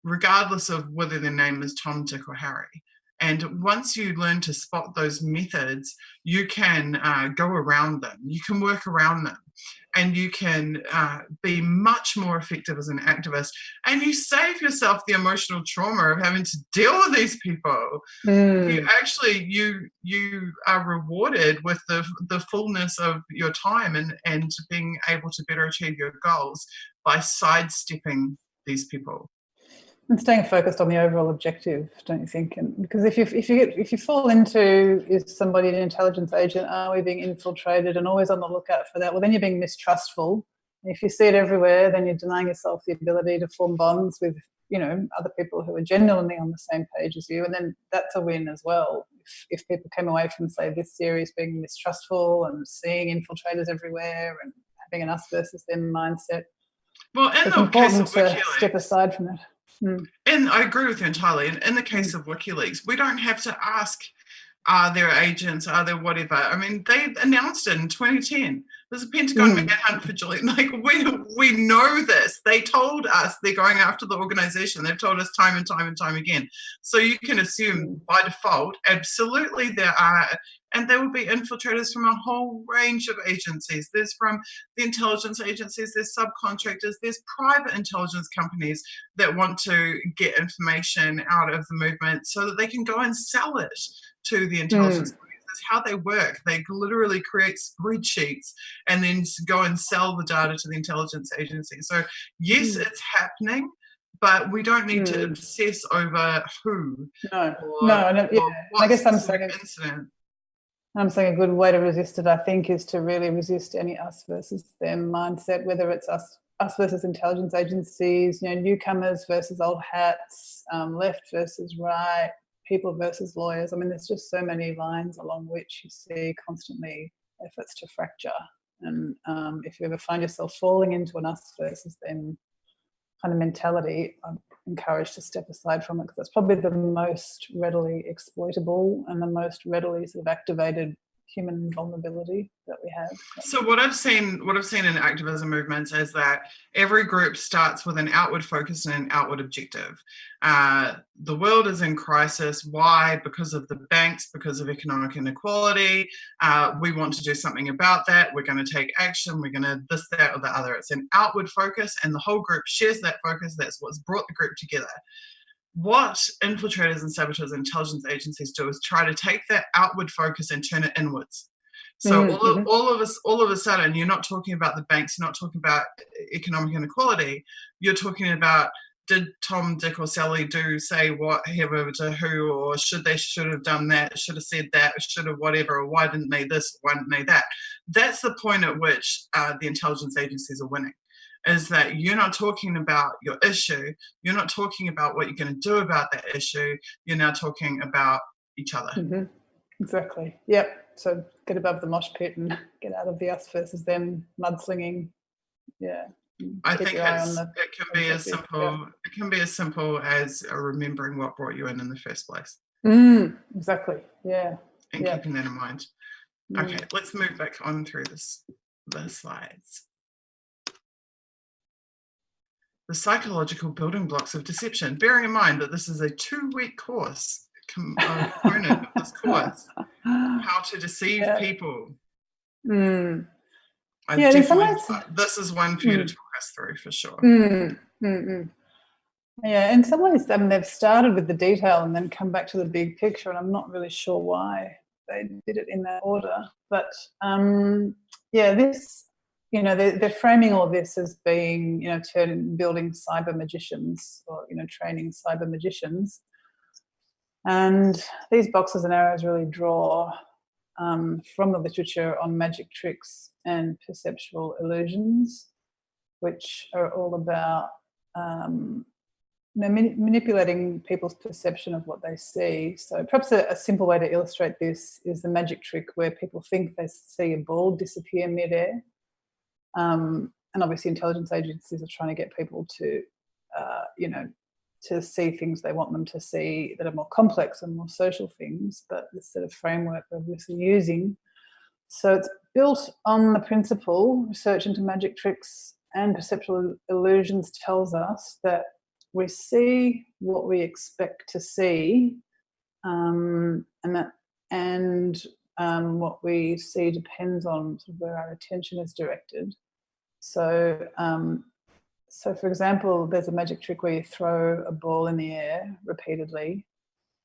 regardless of whether their name is Tom, Dick, or Harry. And once you learn to spot those methods, you can go around them. You can work around them. And you can be much more effective as an activist. And you save yourself the emotional trauma of having to deal with these people. You actually, you are rewarded with the fullness of your time and being able to better achieve your goals by sidestepping these people.
And staying focused on the overall objective, don't you think? And because if you fall into, is somebody an intelligence agent? Are we being infiltrated? And always on the lookout for that. Well, then you're being mistrustful. And if you see it everywhere, then you're denying yourself the ability to form bonds with, other people who are genuinely on the same page as you. And then that's a win as well. If people came away from, say, this series being mistrustful and seeing infiltrators everywhere and having an us versus them mindset,
well, in the case of
WikiLeaks, step aside from that.
And I agree with you entirely. In the case of WikiLeaks, we don't have to ask, are there agents, are there whatever? I mean, they announced it in 2010. There's a Pentagon manhunt for Julian. Like, we know this. They told us they're going after the organization. They've told us time and time and time again. So you can assume by default, absolutely there are, and there will be infiltrators from a whole range of agencies. There's from the intelligence agencies, there's subcontractors, there's private intelligence companies that want to get information out of the movement so that they can go and sell it to the intelligence companies. That's how they work. They literally create spreadsheets and then go and sell the data to the intelligence agency. So yes, it's happening, but we don't need to obsess over who.
I guess I'm saying incident. I'm saying a good way to resist it, I think, is to really resist any us versus them mindset, whether it's us versus intelligence agencies, newcomers versus old hats, left versus right, people versus lawyers. I mean, there's just so many lines along which you see constantly efforts to fracture. And if you ever find yourself falling into an us versus them kind of mentality, I'm encouraged to step aside from it, because that's probably the most readily exploitable and the most readily sort of activated human vulnerability that we have.
So what I've seen in activism movements is that every group starts with an outward focus and an outward objective. The world is in crisis. Why? Because of the banks, because of economic inequality. We want to do something about that. We're going to take action. We're going to this, that, or the other. It's an outward focus, and the whole group shares that focus. That's what's brought the group together. What infiltrators and saboteurs and intelligence agencies do is try to take that outward focus and turn it inwards. So all of a sudden, you're not talking about the banks, you're not talking about economic inequality. You're talking about, did Tom, Dick, or Sally say whatever to who, or should have done that, should have said that, should have whatever, or why didn't they this, why didn't they that? That's the point at which the intelligence agencies are winning. Is that you're not talking about your issue, you're not talking about what you're going to do about that issue, you're now talking about each other.
Exactly. Yep. So get above the mosh pit and get out of the us versus them mudslinging. Yeah.
I think it can be as simple. Yeah. It can be as simple as remembering what brought you in the first place.
Exactly. Yeah.
And keeping that in mind. Okay, let's move back on through the slides. The psychological building blocks of deception. Bearing in mind that this is a 2-week course, component of this course, how to deceive people. This is one for you to talk us through for sure.
Yeah, in some ways, they've started with the detail and then come back to the big picture, and I'm not really sure why they did it in that order. But this. They're framing all of this as being, building cyber magicians or, training cyber magicians. And these boxes and arrows really draw from the literature on magic tricks and perceptual illusions, which are all about manipulating people's perception of what they see. So perhaps a simple way to illustrate this is the magic trick where people think they see a ball disappear midair. And obviously intelligence agencies are trying to get people to, to see things they want them to see that are more complex and more social things, but this sort of framework we're obviously using. So it's built on the principle, research into magic tricks and perceptual illusions tells us that we see what we expect to see, and what we see depends on sort of where our attention is directed. So, for example, there's a magic trick where you throw a ball in the air repeatedly,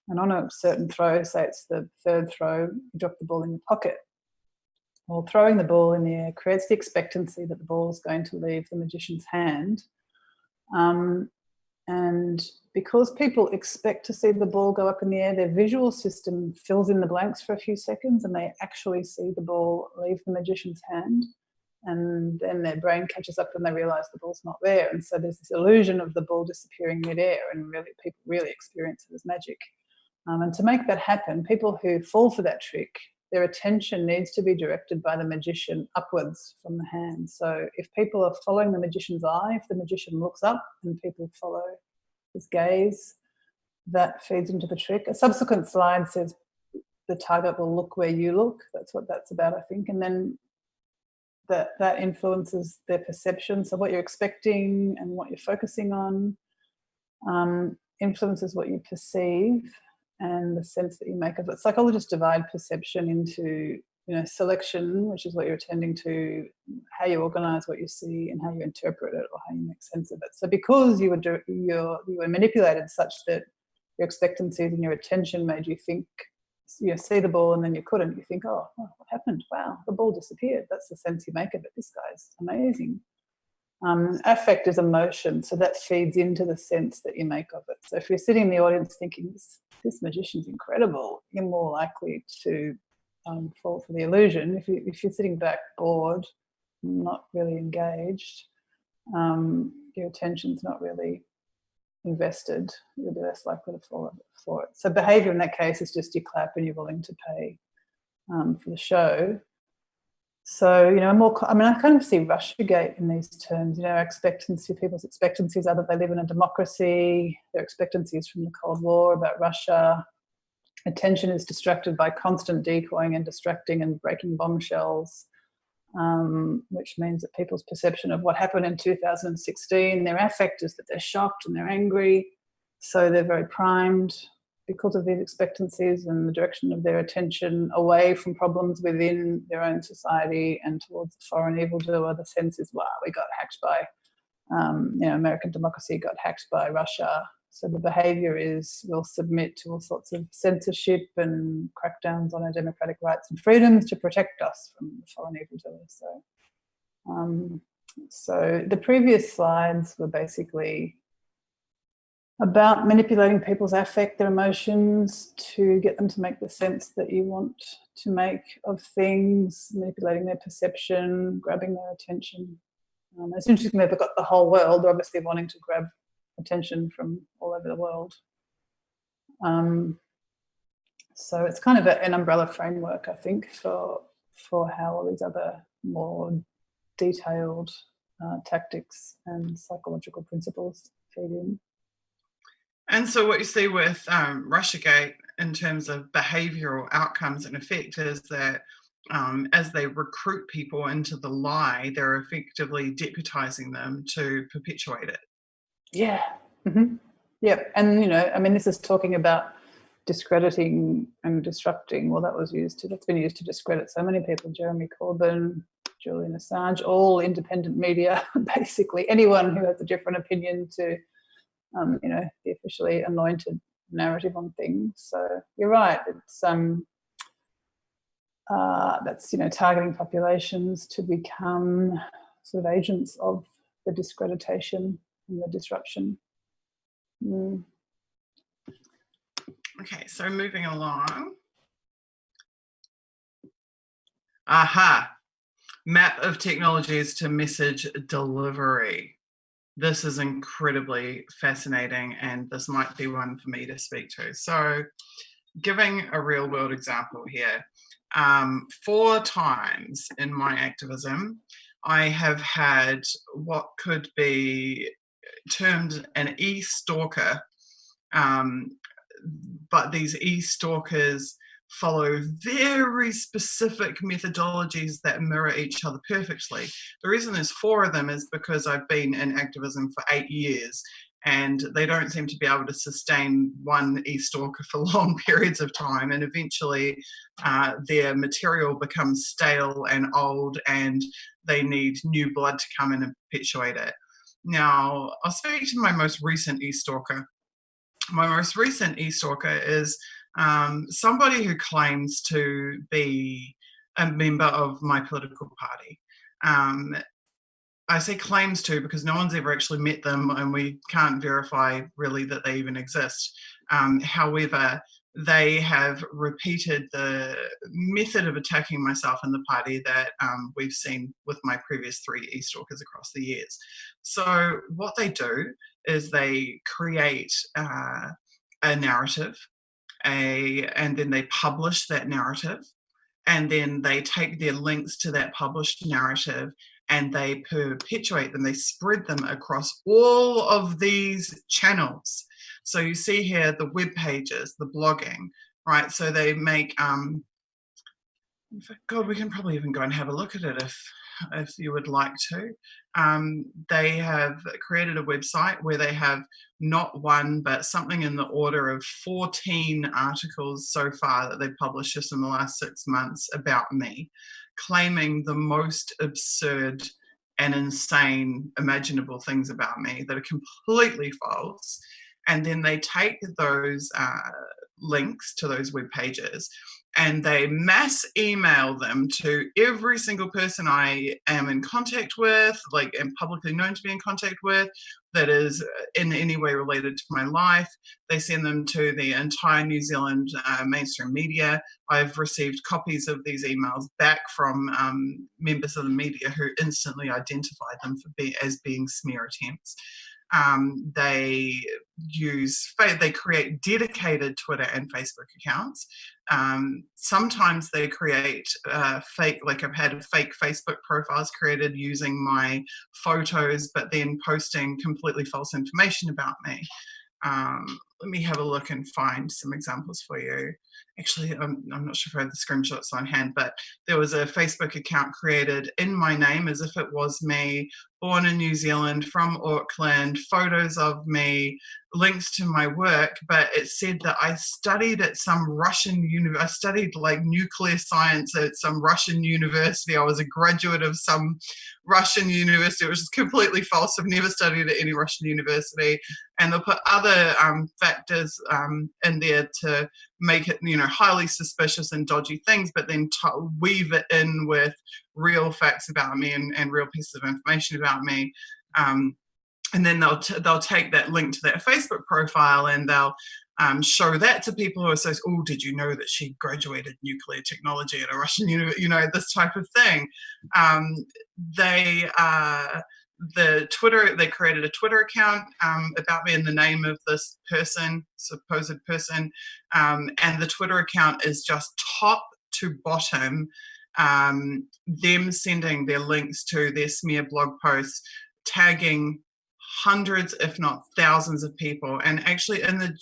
and on a certain throw, say it's the third throw, you drop the ball in your pocket. Well, throwing the ball in the air creates the expectancy that the ball is going to leave the magician's hand. And because people expect to see the ball go up in the air, their visual system fills in the blanks for a few seconds and they actually see the ball leave the magician's hand. And then their brain catches up and they realise the ball's not there. And so there's this illusion of the ball disappearing midair, and really people really experience it as magic. And to make that happen, people who fall for that trick, their attention needs to be directed by the magician upwards from the hand. So if people are following the magician's eye, if the magician looks up and people follow his gaze, that feeds into the trick. A subsequent slide says the target will look where you look. That's what that's about, I think. And then that influences their perception. So what you're expecting and what you're focusing on influences what you perceive and the sense that you make of it. Psychologists divide perception into, selection, which is what you're attending to, how you organise what you see, and how you interpret it or how you make sense of it. So because you were manipulated such that your expectancies and your attention made you think, see the ball and then you couldn't, you think, oh, what happened? Wow, the ball disappeared. That's the sense you make of it. This guy's amazing. Affect is emotion, so that feeds into the sense that you make of it. So if you're sitting in the audience thinking, this magician's incredible, you're more likely to fall for the illusion. If you're sitting back bored, not really engaged, your attention's not really invested, you'll be less likely to fall for it. So behaviour in that case is just you clap and you're willing to pay for the show. So, I kind of see Russiagate in these terms. People's expectancies are that they live in a democracy. Their expectancies from the Cold War about Russia. attention is distracted by constant decoying and distracting and breaking bombshells, which means that people's perception of what happened in 2016, their affect is that they're shocked and they're angry, so they're very primed because of these expectancies and the direction of their attention away from problems within their own society and towards the foreign evildoer. The sense is, wow, we got hacked by, American democracy got hacked by Russia. So the behaviour is we'll submit to all sorts of censorship and crackdowns on our democratic rights and freedoms to protect us from the foreign evildoer. So the previous slides were basically about manipulating people's affect, their emotions, to get them to make the sense that you want to make of things, manipulating their perception, grabbing their attention. It's interesting they've got the whole world. They're obviously wanting to grab attention from all over the world. So it's kind of an umbrella framework, I think, for how all these other more detailed tactics and psychological principles feed in.
And so what you see with Russiagate in terms of behavioural outcomes and effect is that as they recruit people into the lie, they're effectively deputising them to perpetuate it.
Yeah. Mm-hmm. Yep. And, this is talking about discrediting and disrupting. Well, that's been used to discredit so many people. Jeremy Corbyn, Julian Assange, all independent media, basically anyone who has a different opinion to the officially anointed narrative on things. So you're right. It's that's targeting populations to become sort of agents of the discreditation and the disruption.
Okay, so moving along. Aha! Map of technologies to message delivery. This is incredibly fascinating, and this might be one for me to speak to. So, giving a real world example here, 4 times in my activism, I have had what could be termed an e-stalker, but these e-stalkers follow very specific methodologies that mirror each other perfectly. The reason there's 4 of them is because I've been in activism for 8 years, and they don't seem to be able to sustain one e-stalker for long periods of time, and eventually their material becomes stale and old, and they need new blood to come in and perpetuate it. Now, I'll speak to my most recent e-stalker. My most recent e-stalker is somebody who claims to be a member of my political party. I say claims to because no one's ever actually met them, and we can't verify really that they even exist. However, they have repeated the method of attacking myself and the party that we've seen with my previous 3 e-stalkers across the years. So what they do is they create a narrative, and then they publish that narrative, and then they take their links to that published narrative and they perpetuate them, they spread them across all of these channels. So you see here the web pages, the blogging, right? So they make, God, we can probably even go and have a look at it if you would like to. They have created a website where they have not one, but something in the order of 14 articles so far that they've published just in the last 6 months about me, claiming the most absurd and insane imaginable things about me that are completely false. And then they take those links to those web pages and they mass email them to every single person I am in contact with, like am publicly known to be in contact with, that is in any way related to my life. They send them to the entire New Zealand mainstream media. I've received copies of these emails back from members of the media who instantly identified them as being smear attempts. They create dedicated Twitter and Facebook accounts. Sometimes they create fake, like I've had fake Facebook profiles created using my photos, but then posting completely false information about me. let me have a look and find some examples for you. Actually, I'm not sure if I have the screenshots on hand, but there was a Facebook account created in my name as if it was me, born in New Zealand, from Auckland, photos of me, links to my work, but it said that I studied at some Russian I studied like nuclear science at some Russian university. I was a graduate of some Russian university, which is completely false. I've never studied at any Russian university. And they'll put other factors in there to make it, highly suspicious and dodgy things, but then weave it in with real facts about me and real pieces of information about me. And then they'll take that link to that Facebook profile and they'll show that to people who are saying, oh, did you know that she graduated nuclear technology at a Russian university, this type of thing. They created a Twitter account about me in the name of this supposed person, and the Twitter account is just top to bottom them sending their links to their smear blog posts, tagging hundreds, if not thousands of people. And actually in the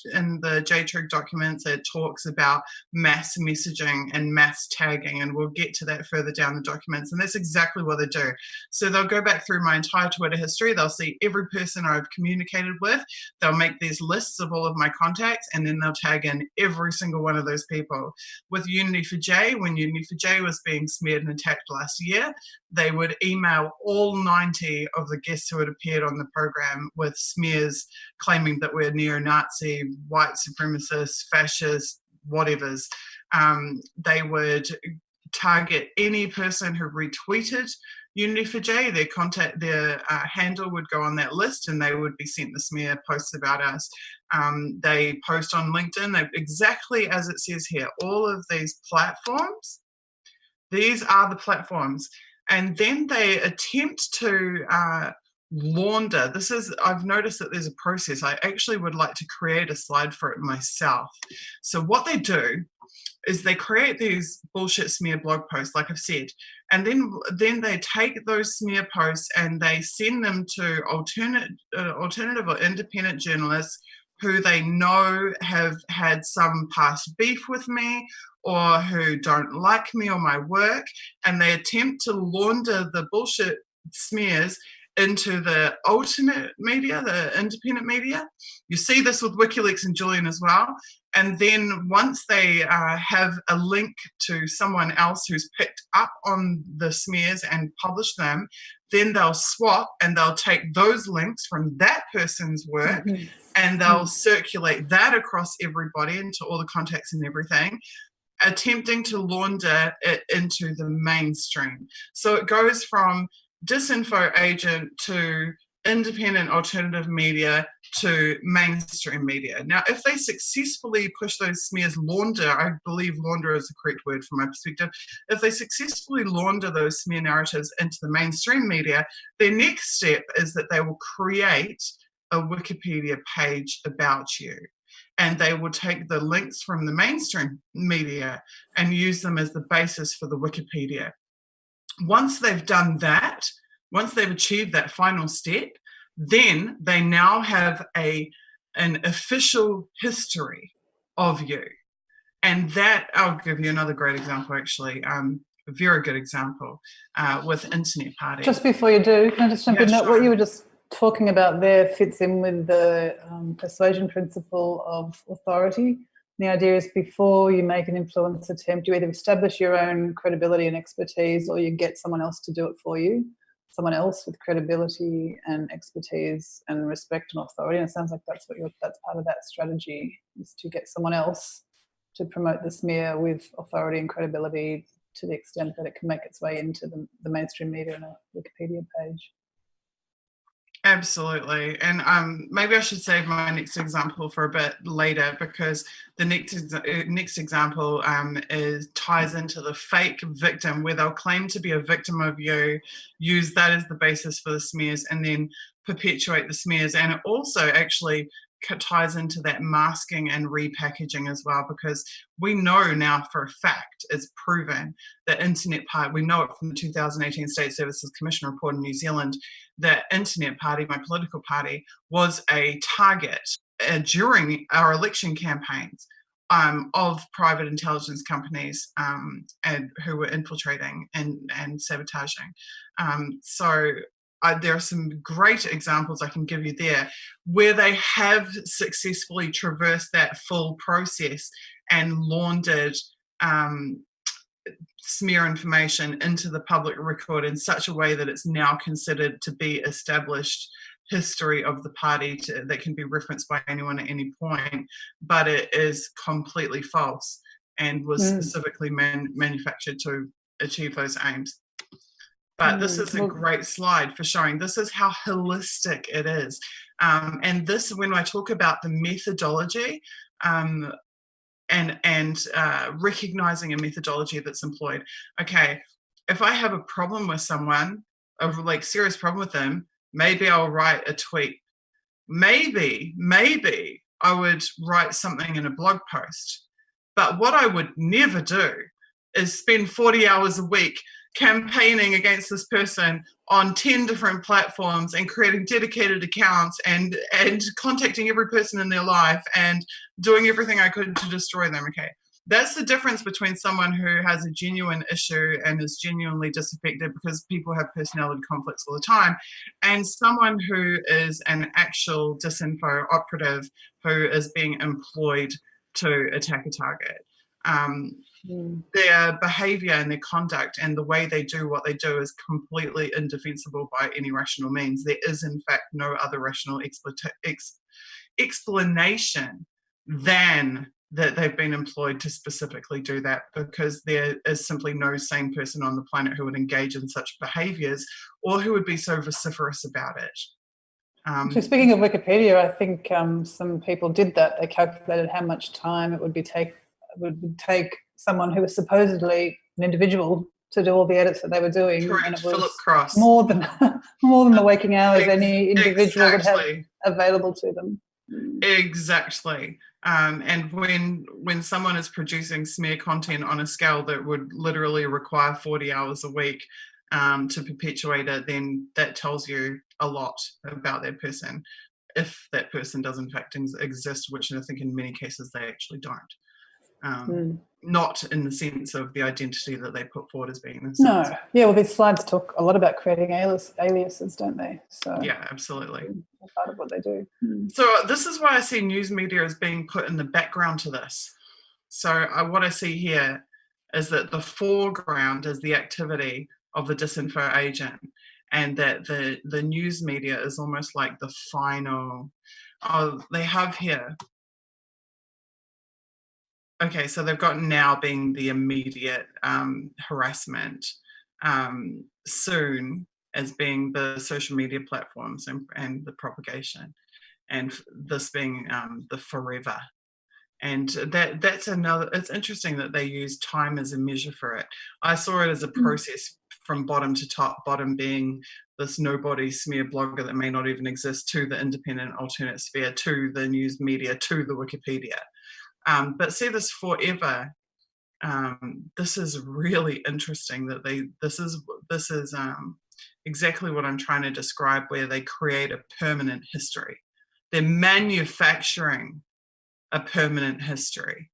JTRIG documents, it talks about mass messaging and mass tagging, and we'll get to that further down the documents. And that's exactly what they do. So they'll go back through my entire Twitter history. They'll see every person I've communicated with. They'll make these lists of all of my contacts, and then they'll tag in every single one of those people. With Unity4J, when Unity4J was being smeared and attacked last year, they would email all 90 of the guests who had appeared on the program with smears claiming that we're neo-Nazi, white supremacists, fascists, whatevers. They would target any person who retweeted Unity4J. Their handle would go on that list, and they would be sent the smear posts about us. They post on LinkedIn, exactly as it says here, all of these platforms. These are the platforms. And then they attempt to launder. I've noticed that there's a process. I actually would like to create a slide for it myself. So what they do is they create these bullshit smear blog posts, like I've said, and then they take those smear posts and they send them to alternative or independent journalists who they know have had some past beef with me or who don't like me or my work, and they attempt to launder the bullshit smears into the alternate media, the independent media. You see this with WikiLeaks and Julian as well. And then once they have a link to someone else who's picked up on the smears and published them, then they'll swap and they'll take those links from that person's work and they'll circulate that across everybody into all the contacts and everything, attempting to launder it into the mainstream. So it goes from disinfo agent to independent alternative media to mainstream media. Now, if they successfully push those smears, I believe launder is the correct word from my perspective, if they successfully launder those smear narratives into the mainstream media, their next step is that they will create a Wikipedia page about you. And they will take the links from the mainstream media and use them as the basis for the Wikipedia. Once they've done that, once they've achieved that final step, then they now have an official history of you. And that, I'll give you another great example, actually, a very good example with Internet Party.
Just before you do, can I just jump in? Sure. What you were just talking about there fits in with the persuasion principle of authority. The idea is before you make an influence attempt, you either establish your own credibility and expertise or you get someone else to do it for you, someone else with credibility and expertise and respect and authority. And it sounds like that's part of that strategy, is to get someone else to promote the smear with authority and credibility to the extent that it can make its way into the mainstream media and a Wikipedia page.
Absolutely. And maybe I should save my next example for a bit later, because the next example ties into the fake victim, where they'll claim to be a victim of you, use that as the basis for the smears, and then perpetuate the smears. And it also actually ties into that masking and repackaging as well, because we know now for a fact, it's proven, that Internet Party, we know it from the 2018 State Services Commission report in New Zealand, that Internet Party, my political party, was a target during our election campaigns of private intelligence companies and who were infiltrating and sabotaging. So there are some great examples I can give you there where they have successfully traversed that full process and laundered smear information into the public record in such a way that it's now considered to be established history of the party that can be referenced by anyone at any point, but it is completely false and was specifically manufactured to achieve those aims. But this is a great slide for showing this is how holistic it is. And this, when I talk about the methodology, and recognizing a methodology that's employed. Okay, if I have a problem with someone, a serious problem with them, maybe I'll write a tweet. Maybe I would write something in a blog post. But what I would never do is spend 40 hours a week campaigning against this person on 10 different platforms and creating dedicated accounts and contacting every person in their life and doing everything I could to destroy them. Okay, that's the difference between someone who has a genuine issue and is genuinely disaffected, because people have personality conflicts all the time, and someone who is an actual disinfo operative who is being employed to attack a target. Their behavior and their conduct and the way they do what they do is completely indefensible by any rational means. There is, in fact, no other rational explanation than that they've been employed to specifically do that, because there is simply no sane person on the planet who would engage in such behaviors or who would be so vociferous about it.
So speaking of Wikipedia, I think some people did that. They calculated how much time it would take someone who was supposedly an individual to do all the edits that they were doing.
Correct.
And it was
Philip Cross.
more than the waking hours any individual would have available to them.
Exactly. And when someone is producing smear content on a scale that would literally require 40 hours a week to perpetuate it, then that tells you a lot about that person, if that person does in fact exist, which I think in many cases they actually don't. Not in the sense of the identity that they put forward as being themselves.
No. Yeah, well, these slides talk a lot about creating aliases, don't they? So
yeah, absolutely.
Part of what they do.
So this is why I see news media as being put in the background to this. So what I see here is that the foreground is the activity of the disinfo agent, and that the news media is almost like the final. They have here. Okay, so they've got now being the immediate harassment, soon as being the social media platforms and the propagation, and this being the forever. And that's another, it's interesting that they use time as a measure for it. I saw it as a process from bottom to top, bottom being this nobody smear blogger that may not even exist, to the independent alternate sphere, to the news media, to the Wikipedia. But see, this forever, this is really interesting that this is exactly what I'm trying to describe, where they create a permanent history. They're manufacturing a permanent history.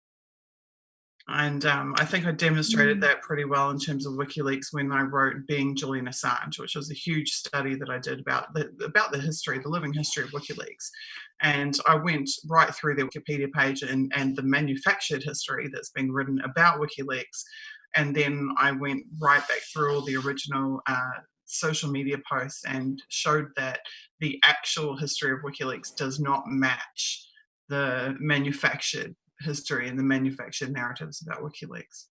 And I think I demonstrated that pretty well in terms of WikiLeaks when I wrote Being Julian Assange, which was a huge study that I did about the history, the living history of WikiLeaks. And I went right through the Wikipedia page and the manufactured history that's been written about WikiLeaks. And then I went right back through all the original social media posts and showed that the actual history of WikiLeaks does not match the manufactured history and the manufactured narratives about WikiLeaks.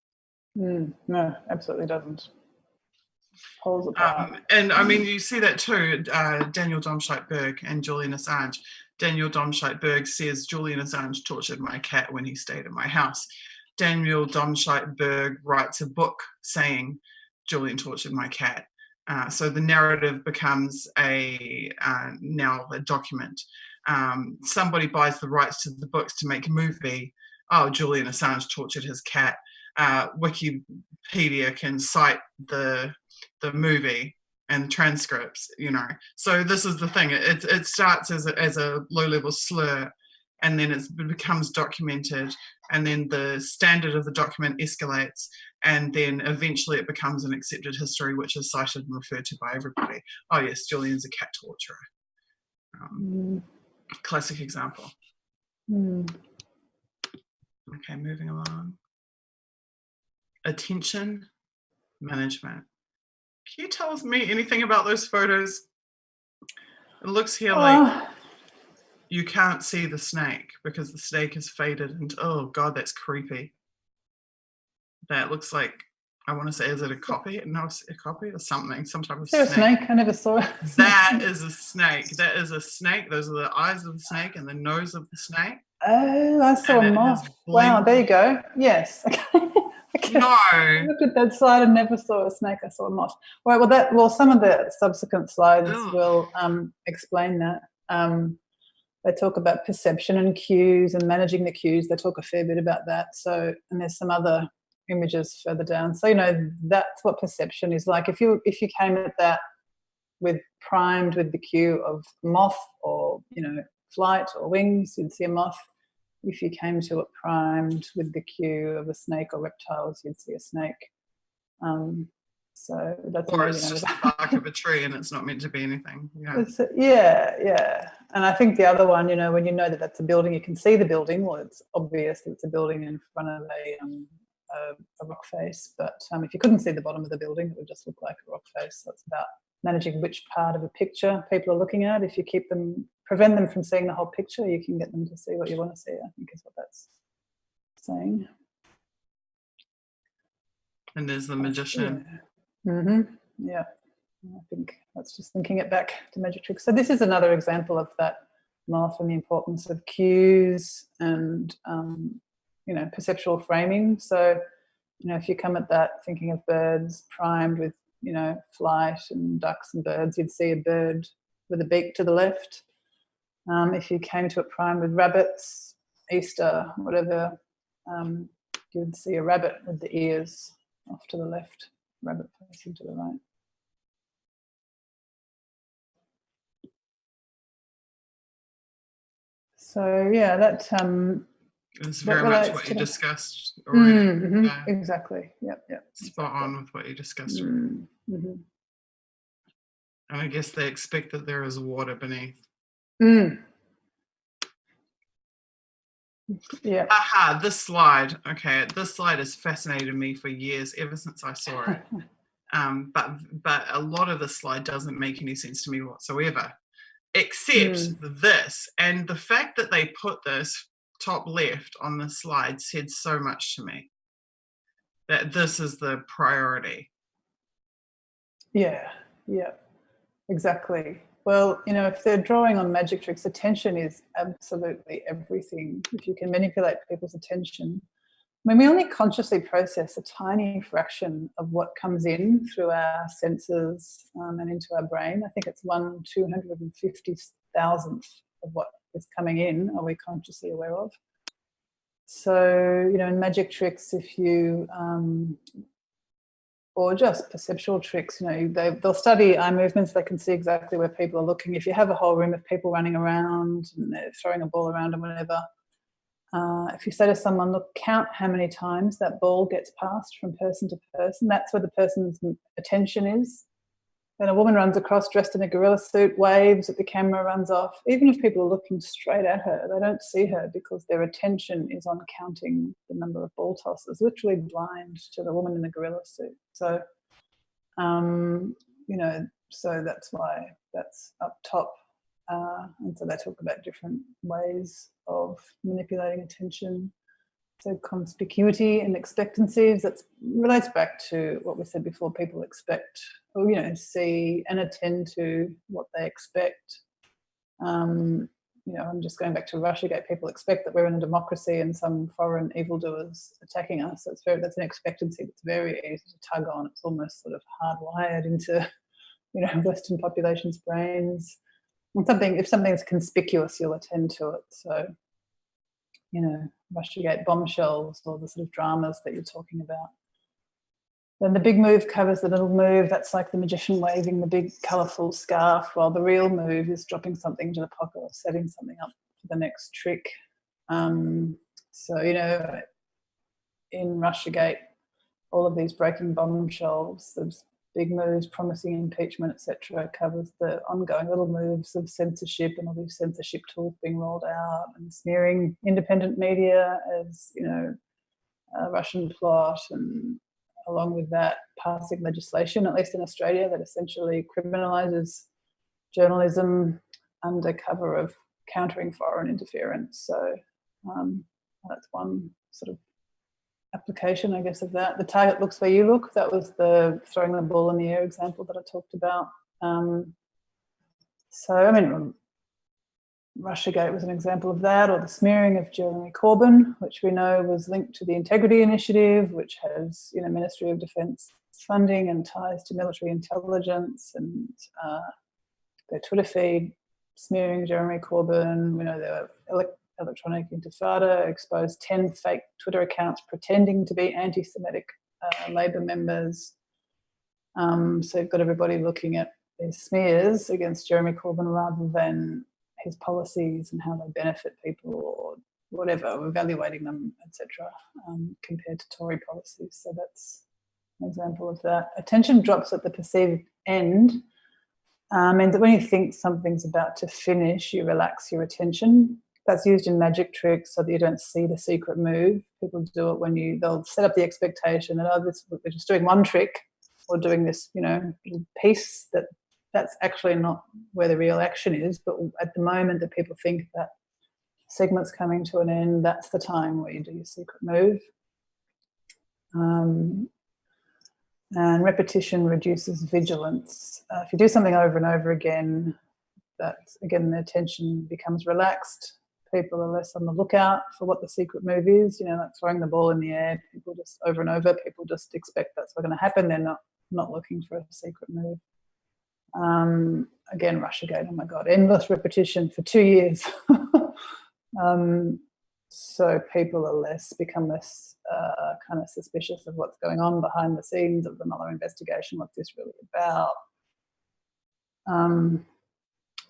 No, absolutely doesn't. Pulls apart.
And I mean, you see that too, Daniel Domscheit-Berg and Julian Assange. Daniel Domscheit-Berg says Julian Assange tortured my cat when he stayed at my house. Daniel Domscheit-Berg writes a book saying Julian tortured my cat. So the narrative becomes now a document. Somebody buys the rights to the books to make a movie. Oh, Julian Assange tortured his cat. Wikipedia can cite the movie and transcripts, So this is the thing. It starts as a low-level slur, and then it becomes documented, and then the standard of the document escalates, and then eventually it becomes an accepted history, which is cited and referred to by everybody. Oh yes, Julian's a cat torturer. Classic example. Okay, moving along. Attention management. Can you tell me anything about those photos? It looks here like you can't see the snake because the snake is faded, and oh god, that's creepy. That looks like, I want to say, is it a copy? No, a copy or something, some type of snake.
Is there a snake? I never saw it.
That is a snake. That is a snake. Those are the eyes of the snake and the nose of the snake.
Oh, I saw a moth. Wow, there you go. Yes. Okay.
No.
I looked at that slide and never saw a snake. I saw a moth. Right. Well, some of the subsequent slides will explain that. They talk about perception and cues and managing the cues. They talk a fair bit about that. So, and there's some other images further down. So, that's what perception is like. If you came at that primed with the cue of moth or, flight or wings, you'd see a moth. If you came to it primed with the cue of a snake or reptiles, you'd see a snake. So that's
or it's just the bark of a tree and it's not meant to be anything.
Yeah. And I think the other one, when you know that that's a building, you can see the building. Well, it's obvious that it's a building in front of a rock face. But if you couldn't see the bottom of the building, it would just look like a rock face. So it's about managing which part of a picture people are looking at. If you prevent them from seeing the whole picture, you can get them to see what you want to see, I think is what that's saying.
And there's the magician.
Yeah. I think that's just linking it back to magic tricks. So this is another example of that moth and the importance of cues and, perceptual framing. So, if you come at that thinking of birds primed with, flight and ducks and birds, you'd see a bird with a beak to the left. If you came to it primed with rabbits, Easter, whatever, you'd see a rabbit with the ears off to the left, rabbit facing to the right. So yeah, that
it's very much what you discussed already.
Exactly. Yep.
Spot on with what you discussed already. And I guess they expect that there is water beneath.
Yeah.
Aha, this slide. Okay, this slide has fascinated me for years, ever since I saw it. But a lot of this slide doesn't make any sense to me whatsoever, except this. And the fact that they put this top left on the slide said so much to me, that this is the priority.
Yeah, exactly. Well, if they're drawing on magic tricks, attention is absolutely everything. If you can manipulate people's attention. We only consciously process a tiny fraction of what comes in through our senses and into our brain. I think it's 1/250,000th of what is coming in are we consciously aware of. So, in magic tricks, if you or just perceptual tricks, they'll study eye movements. They can see exactly where people are looking. If you have a whole room of people running around and they're throwing a ball around and whatever, if you say to someone, look, count how many times that ball gets passed from person to person, that's where the person's attention is. Then a woman runs across dressed in a gorilla suit, waves at the camera, runs off. Even if people are looking straight at her, they don't see her because their attention is on counting the number of ball tosses, literally blind to the woman in the gorilla suit. So, so that's why that's up top. And so they talk about different ways of manipulating attention. So conspicuity and expectancies, that relates back to what we said before. People expect, or, see and attend to what they expect. I'm just going back to Russiagate. People expect that we're in a democracy and some foreign evildoers attacking us. So that's an expectancy that's very easy to tug on. It's almost sort of hardwired into, Western populations' brains. And if something's conspicuous, you'll attend to it. So, Russiagate bombshells or the sort of dramas that you're talking about. Then the big move covers the little move. That's like the magician waving the big colourful scarf, while the real move is dropping something into the pocket or setting something up for the next trick. So, you know, in Russiagate, all of these breaking bombshells, there's big moves, promising impeachment, etc., covers the ongoing little moves of censorship and all these censorship tools being rolled out and smearing independent media as, you know, a Russian plot, and along with that, passing legislation, at least in Australia, that essentially criminalises journalism under cover of countering foreign interference. So that's one sort of application, I guess, of that. The target looks where you look. That was the throwing the ball in the air example that I talked about. So, I mean, Russiagate was an example of that, or the smearing of Jeremy Corbyn, which we know was linked to the Integrity Initiative, which has, you know, Ministry of Defence funding and ties to military intelligence, and their Twitter feed smearing Jeremy Corbyn. We know there were Electronic Intifada exposed 10 fake Twitter accounts pretending to be anti-Semitic Labor members. So you've got everybody looking at these smears against Jeremy Corbyn rather than his policies and how they benefit people or whatever, evaluating them, etc., compared to Tory policies. So that's an example of that. Attention drops at the perceived end means that when you think something's about to finish, you relax your attention. That's used in magic tricks so that you don't see the secret move. People do it when they'll set up the expectation that, oh, we're just doing one trick or doing this, you know, little piece that's actually not where the real action is. But at the moment that people think that segment's coming to an end, that's the time where you do your secret move. And repetition reduces vigilance. If you do something over and over again, that again the attention becomes relaxed. People are less on the lookout for what the secret move is, you know, like throwing the ball in the air. People just over and over, people just expect that's what's going to happen. They're not looking for a secret move. Again, Russiagate, oh my God, endless repetition for 2 years. So people become less kind of suspicious of what's going on behind the scenes of another investigation. What's this really about?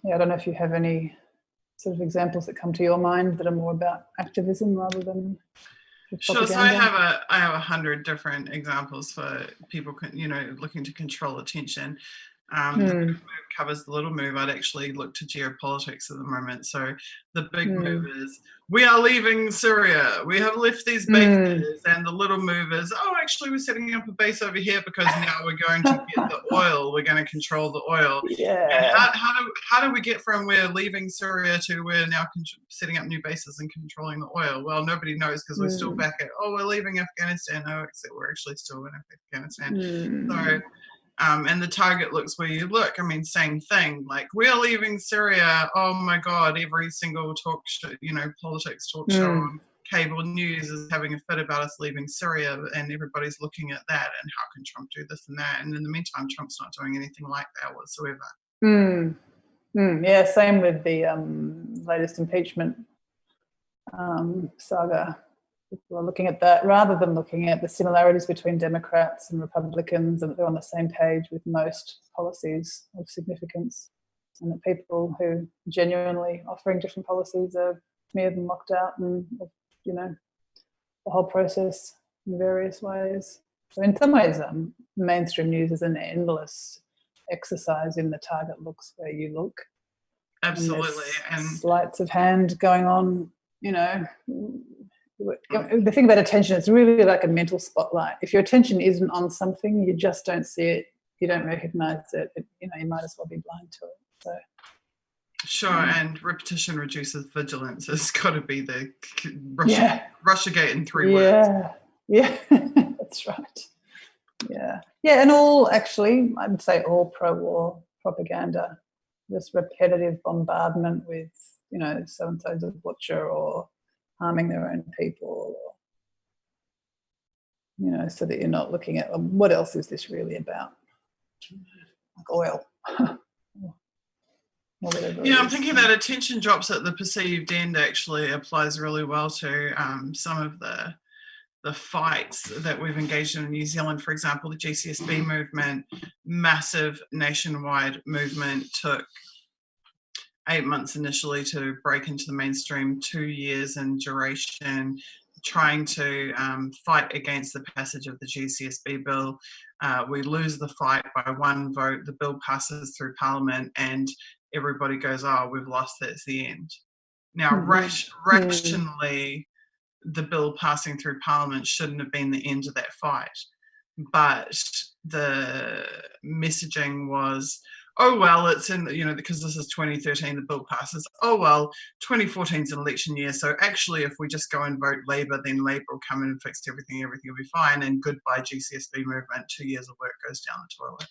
Yeah, I don't know if you have any sort of examples that come to your mind that are more about activism rather than
propaganda. Sure. So I have 100 different examples for people, you know, looking to control attention. The big move covers the little move. I'd actually look to geopolitics at the moment. So the big move is, we are leaving Syria. We have left these bases. And the little move is, oh, actually we're setting up a base over here because now we're going to get the oil. We're going to control the oil.
Yeah.
And how do we get from we're leaving Syria to we're now setting up new bases and controlling the oil? Well, nobody knows because we're still back at, oh, we're leaving Afghanistan. No, except we're actually still in Afghanistan. So, and the target looks where you look. I mean, same thing. Like, we're leaving Syria. Oh my God! Every single talk show, you know, politics talk show on cable news is having a fit about us leaving Syria, and everybody's looking at that. And how can Trump do this and that? And in the meantime, Trump's not doing anything like that whatsoever.
Yeah, same with the latest impeachment saga. People are looking at that rather than looking at the similarities between Democrats and Republicans, and that they're on the same page with most policies of significance, and that people who genuinely offering different policies are smeared and locked out, and, you know, the whole process in various ways. So in some ways, mainstream news is an endless exercise in the target looks where you look.
Absolutely.
And sleights of hand going on, you know. The thing about attention, it's really like a mental spotlight. If your attention isn't on something, you just don't see it, you don't recognise it, you know, you might as well be blind to it. So
sure, and repetition reduces vigilance. It's got to be the Russiagate in 3 words.
Yeah, that's right. Yeah, and all, actually, I'd say all pro-war propaganda, just repetitive bombardment with, you know, so-and-so's a butcher or harming their own people, or, you know, so that you're not looking at, what else is this really about? Like oil.
Yeah, I'm thinking that attention drops at the perceived end actually applies really well to some of the fights that we've engaged in New Zealand. For example, the GCSB movement, massive nationwide movement, took 8 months initially to break into the mainstream, 2 years in duration, trying to fight against the passage of the GCSB bill. We lose the fight by 1 vote. The bill passes through Parliament, and everybody goes, "Oh, we've lost. That's the end." Now, rationally, the bill passing through Parliament shouldn't have been the end of that fight, but the messaging was, oh well, it's in, because this is 2013, the bill passes, oh well, 2014 is an election year, so actually if we just go and vote Labour, then Labour will come in and fix everything will be fine, and goodbye GCSB movement, 2 years of work goes down the toilet.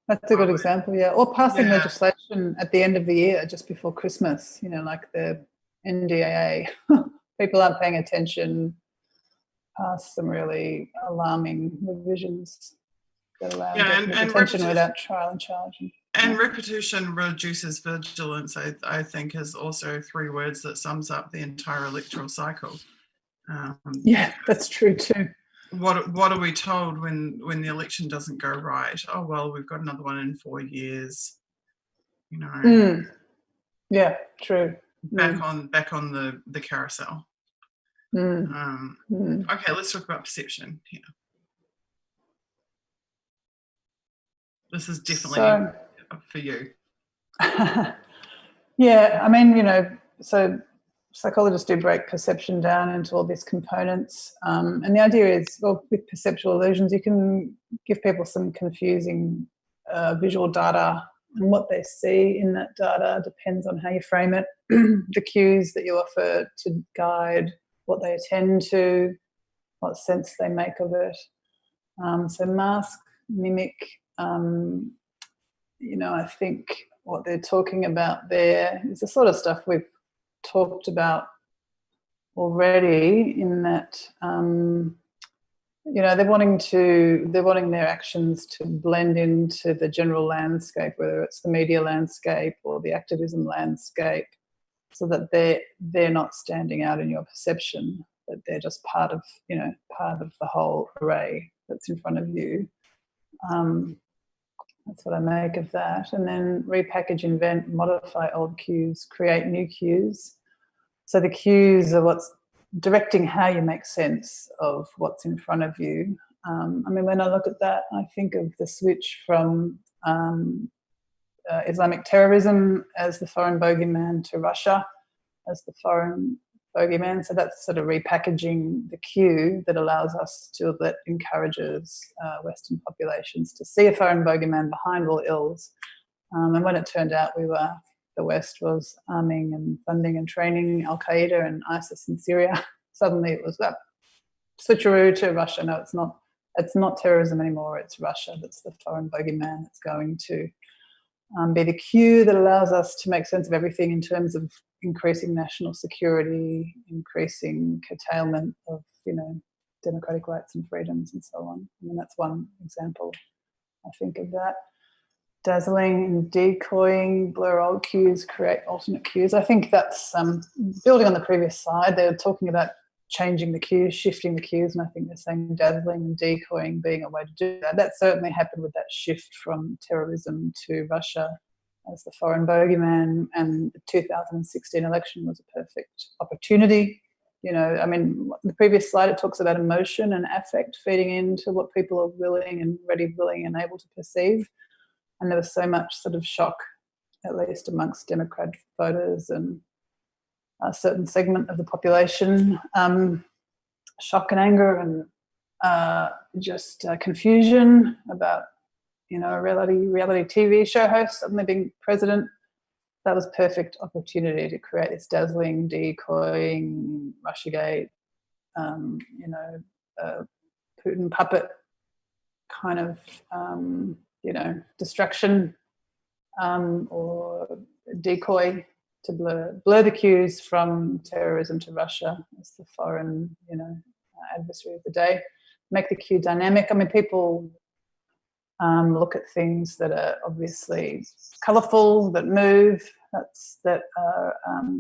That's a good example, yeah. Or passing legislation at the end of the year, just before Christmas, like the NDAA. People aren't paying attention, pass some really alarming revisions that allow attention without trial and charge.
And repetition reduces vigilance, I think, is also 3 words that sums up the entire electoral cycle.
Yeah, that's true too.
What are we told when the election doesn't go right? Oh well, we've got another one in 4 years.
Yeah, true.
Back on the carousel. Okay, let's talk about perception here. This is definitely for you.
Yeah, I mean, so psychologists do break perception down into all these components. And the idea is, well, with perceptual illusions, you can give people some confusing visual data, and what they see in that data depends on how you frame it, the cues that you offer to guide what they attend to, what sense they make of it. So mask, mimic, I think what they're talking about there is the sort of stuff we've talked about already, in that they're wanting their actions to blend into the general landscape, whether it's the media landscape or the activism landscape, so that they're not standing out in your perception, that they're just part of the whole array that's in front of you. That's what I make of that. And then repackage, invent, modify old cues, create new cues. So the cues are what's directing how you make sense of what's in front of you. When I look at that, I think of the switch from Islamic terrorism as the foreign bogeyman to Russia as the foreign bogeyman. So that's sort of repackaging the cue that allows us to, that encourages Western populations to see a foreign bogeyman behind all ills. And when it turned out the West was arming and funding and training Al-Qaeda and ISIS in Syria, suddenly it was that switcheroo to Russia. No, it's not terrorism anymore. It's Russia that's the foreign bogeyman. That's going to be the cue that allows us to make sense of everything in terms of increasing national security, increasing curtailment of, democratic rights and freedoms and so on. That's one example, I think, of that. Dazzling and decoying, blur old cues, create alternate cues. I think that's building on the previous slide. They were talking about changing the cues, shifting the cues, and I think they're saying dazzling and decoying being a way to do that. That certainly happened with that shift from terrorism to Russia as the foreign bogeyman, and the 2016 election was a perfect opportunity. The previous slide, it talks about emotion and affect feeding into what people are willing and able to perceive. And there was so much sort of shock, at least amongst Democrat voters and a certain segment of the population, shock and anger and just confusion about, a reality TV show host suddenly being president. That was perfect opportunity to create this dazzling, decoying, Russiagate, Putin puppet kind of, distraction or decoy to blur the cues from terrorism to Russia as the foreign, adversary of the day. Make the cue dynamic. People look at things that are obviously colourful, that move, that are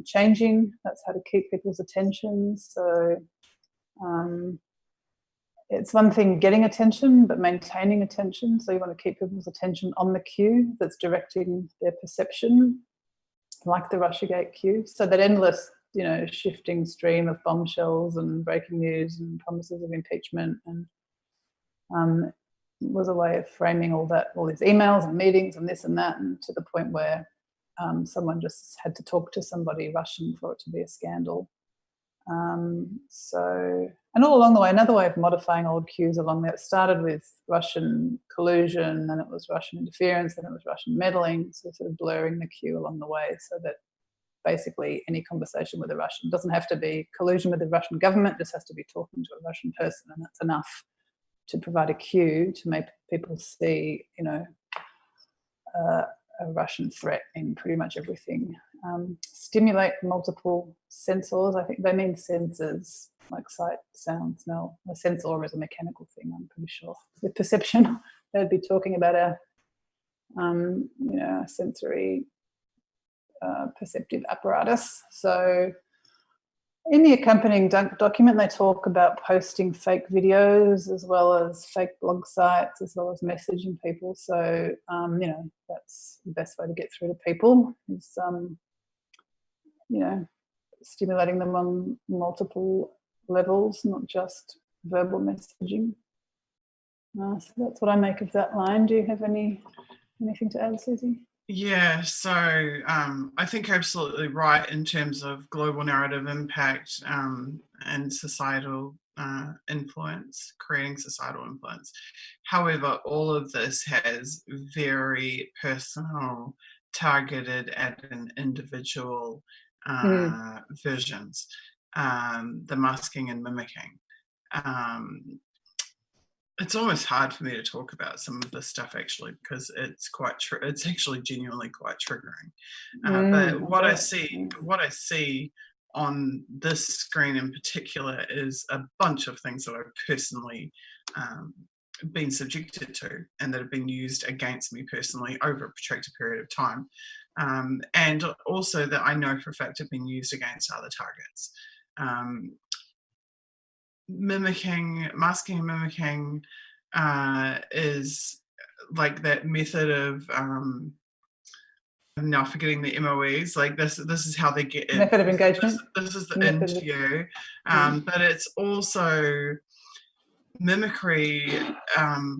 changing. That's how to keep people's attention. So it's one thing getting attention, but maintaining attention. So you want to keep people's attention on the cue that's directing their perception, like the Russiagate cue. So that endless, shifting stream of bombshells and breaking news and promises of impeachment, and was a way of framing all these emails and meetings and this and that, and to the point where someone just had to talk to somebody Russian for it to be a scandal. And all along the way, another way of modifying old cues along there, it started with Russian collusion, then it was Russian interference, then it was Russian meddling, so sort of blurring the cue along the way, so that basically any conversation with a Russian doesn't have to be collusion with the Russian government, just has to be talking to a Russian person, and that's enough to provide a cue to make people see, a Russian threat in pretty much everything. Stimulate multiple sensors. I think they mean sensors, like sight, sound, smell. A sensor is a mechanical thing, I'm pretty sure. With perception, they'd be talking about a sensory perceptive apparatus. So in the accompanying document, they talk about posting fake videos as well as fake blog sites, as well as messaging people. So, that's the best way to get through to people is, stimulating them on multiple levels, not just verbal messaging. So that's what I make of that line. Do you have anything to add, Suzie?
Yeah, so I think absolutely right in terms of global narrative impact and societal influence, creating societal influence. However, all of this has very personal, targeted at an individual versions, the masking and mimicking. It's almost hard for me to talk about some of this stuff actually, because it's it's actually genuinely quite triggering. But what I see on this screen in particular is a bunch of things that I've personally been subjected to and that have been used against me personally over a protracted period of time. And also that I know for a fact have been used against other targets. Masking and mimicking is like that method of I'm now forgetting the MOEs. Like this is how they get in.
Method of engagement.
This is the interview, but it's also mimicry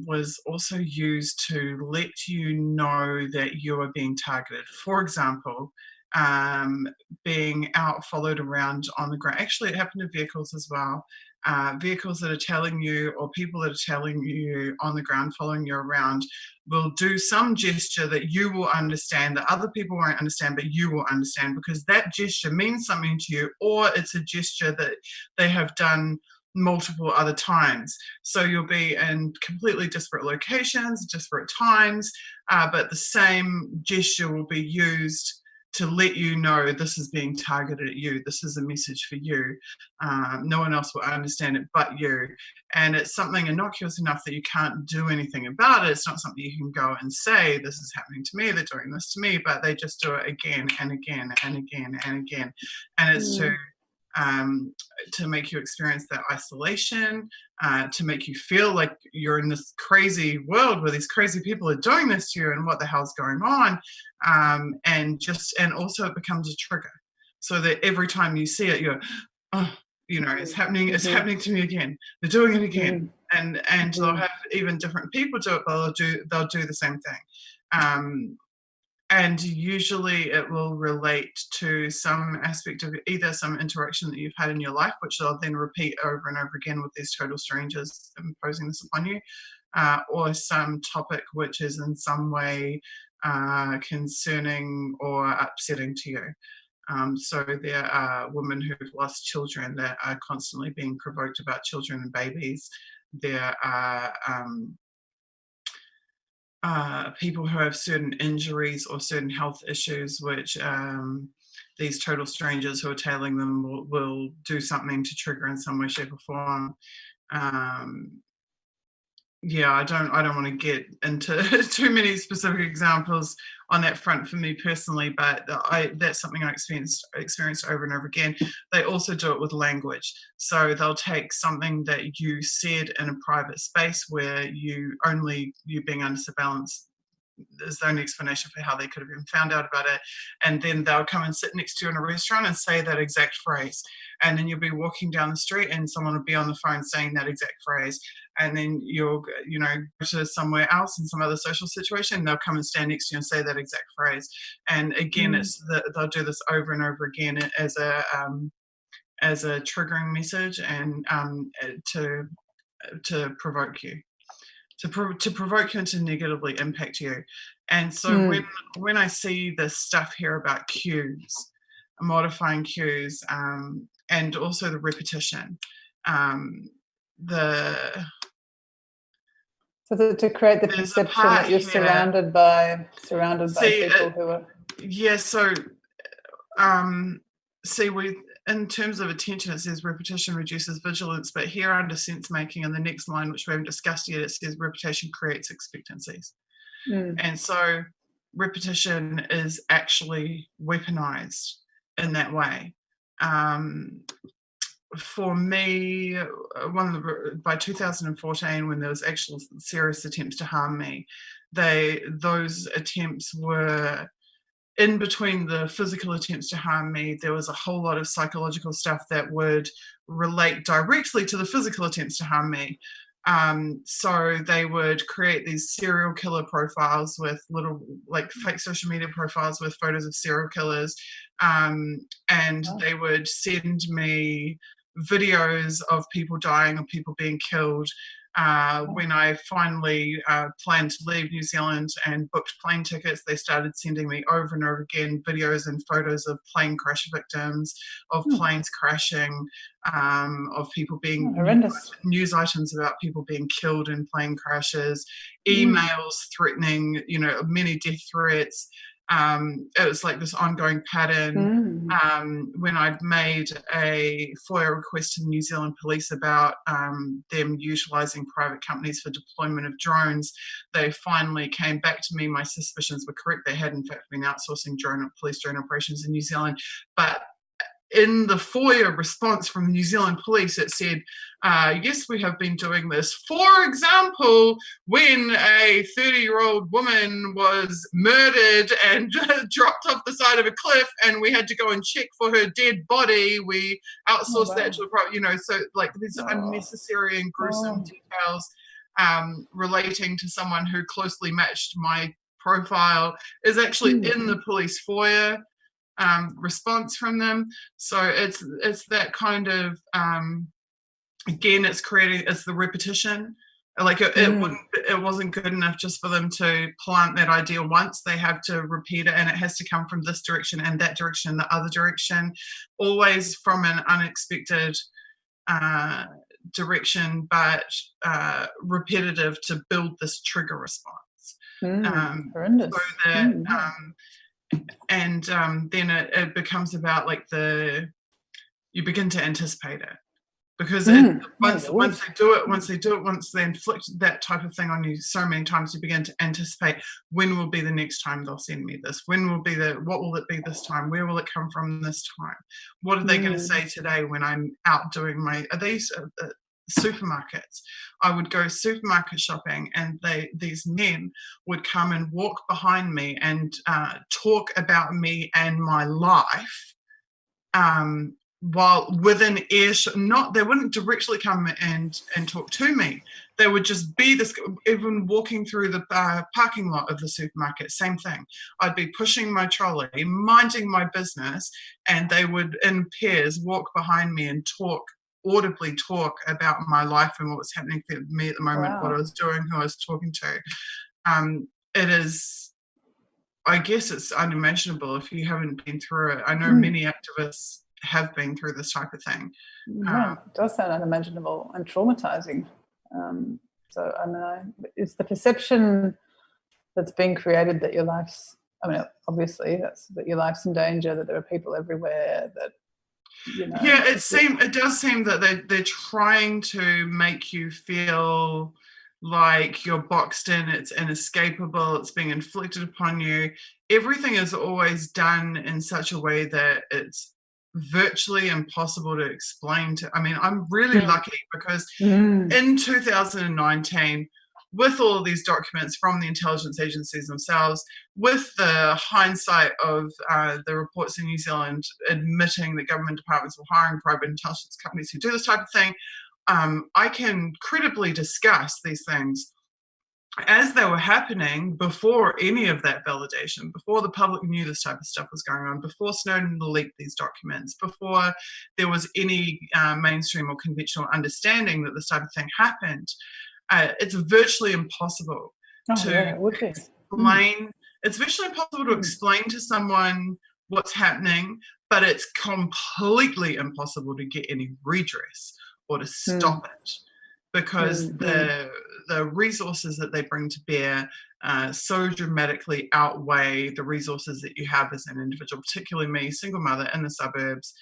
was also used to let you know that you are being targeted. For example, being out followed around on the ground. Actually, it happened to vehicles as well. Vehicles that are telling you, or people that are telling you on the ground, following you around, will do some gesture that you will understand, that other people won't understand, but you will understand because that gesture means something to you, or it's a gesture that they have done multiple other times. So you'll be in completely disparate locations, disparate times, but the same gesture will be used to let you know this is being targeted at you. This is a message for you. No one else will understand it but you. And it's something innocuous enough that you can't do anything about it. It's not something you can go and say, this is happening to me, they're doing this to me, but they just do it again and again and again and again. And it's to make you experience that isolation, to make you feel like you're in this crazy world where these crazy people are doing this to you and what the hell's going on. And also it becomes a trigger so that every time you see it, you're, oh, it's happening to me again. They're doing it again. And they'll have even different people do it, but they'll do the same thing. And usually it will relate to some aspect of either some interaction that you've had in your life, which they'll then repeat over and over again with these total strangers imposing this upon you, or some topic which is in some way concerning or upsetting to you. So there are women who've lost children that are constantly being provoked about children and babies. There are people who have certain injuries or certain health issues, which these total strangers who are tailing them will do something to trigger in some way, shape, or form. yeah, I don't want to get into too many specific examples on that front for me personally, but that's something I experienced over and over again. They also do it with language. So they'll take something that you said in a private space where you being under surveillance is the only explanation for how they could have even found out about it. And then they'll come and sit next to you in a restaurant and say that exact phrase. And then you'll be walking down the street and someone will be on the phone saying that exact phrase. And then you'll, go to somewhere else in some other social situation, they'll come and stand next to you and say that exact phrase. And again, they'll do this over and over again as a triggering message and to provoke you. To provoke you and to negatively impact you. And so when I see this stuff here about cues, modifying cues, and also the repetition,
so to create the perception that you're surrounded by people who are...
Yeah, so in terms of attention, it says repetition reduces vigilance, but here under sense making in the next line, which we haven't discussed yet, it says repetition creates expectancies. And so repetition is actually weaponized in that way. For me, by 2014, when there was actual serious attempts to harm me, those attempts were in between the physical attempts to harm me. There was a whole lot of psychological stuff that would relate directly to the physical attempts to harm me. So they would create these serial killer profiles with little, like, fake social media profiles with photos of serial killers. And they would send me videos of people dying, of people being killed. When I finally planned to leave New Zealand and booked plane tickets, they started sending me over and over again videos and photos of plane crash victims, of planes crashing, of people being news items about people being killed in plane crashes, emails threatening, many death threats. It was like this ongoing pattern. When I'd made a FOIA request to the New Zealand police about them utilising private companies for deployment of drones, they finally came back to me. My suspicions were correct. They had in fact been outsourcing police drone operations in New Zealand. But in the FOIA response from the New Zealand police, it said, yes, we have been doing this. For example, when a 30-year-old woman was murdered and dropped off the side of a cliff and we had to go and check for her dead body, we outsourced that to a so like these unnecessary and gruesome details relating to someone who closely matched my profile is actually in the police FOIA response from them. So it's that kind of again, it's the repetition. Like it wasn't good enough just for them to plant that idea once. They have to repeat it, and it has to come from this direction and that direction and the other direction, always from an unexpected direction, but repetitive to build this trigger response.
Horrendous.
So that and then it becomes about like you begin to anticipate it, because once they inflict that type of thing on you so many times, you begin to anticipate when will be the next time they'll send me this, what will it be this time, where will it come from this time, what are they going to say today when I'm out doing these supermarkets. I would go supermarket shopping, and these men would come and walk behind me and talk about me and my life while within earshot. They wouldn't directly come and talk to me. They would just be this, even walking through the parking lot of the supermarket, same thing. I'd be pushing my trolley, minding my business, and they would in pairs walk behind me and audibly talk about my life and what was happening for me at the moment, what I was doing, who I was talking to. It is, I guess it's unimaginable if you haven't been through it. I know many activists have been through this type of thing.
It does sound unimaginable and traumatizing. So, I mean, it's the perception that's being created that your life's, obviously, that your life's in danger, that there are people everywhere, that
it does seem that they're trying to make you feel like you're boxed in, it's inescapable, it's being inflicted upon you. Everything is always done in such a way that it's virtually impossible to explain to. I mean, I'm really lucky because in 2019, with all of these documents from the intelligence agencies themselves, with the hindsight of the reports in New Zealand admitting that government departments were hiring private intelligence companies who do this type of thing, I can credibly discuss these things as they were happening before any of that validation, before the public knew this type of stuff was going on, before Snowden leaked these documents, before there was any mainstream or conventional understanding that this type of thing happened. It's virtually impossible to explain. It's virtually impossible to explain to someone what's happening, but it's completely impossible to get any redress or to stop it, because the resources that they bring to bear so dramatically outweigh the resources that you have as an individual, particularly me, single mother in the suburbs,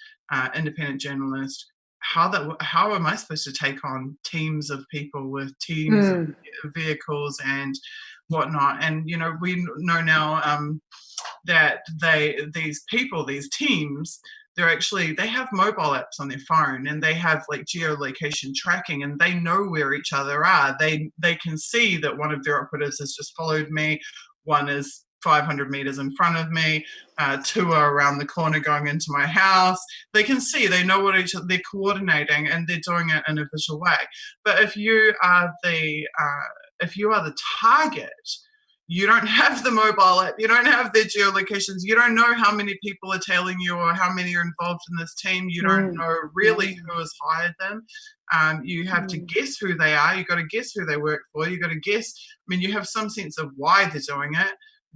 independent journalist. How am I supposed to take on teams of people with teams of vehicles and whatnot? And we know now that these teams, they have mobile apps on their phone, and they have like geolocation tracking, and they know where each other are. They can see that one of their operatives has just followed me, one is 500 meters in front of me, two are around the corner going into my house. They can see, they know what they're coordinating, and they're doing it in a visual way. But if you are the target, you don't have the mobile app, you don't have their geolocations, you don't know how many people are tailing you or how many are involved in this team, you don't know really who has hired them. You have to guess who they are, you've got to guess who they work for, you've got to guess, you have some sense of why they're doing it,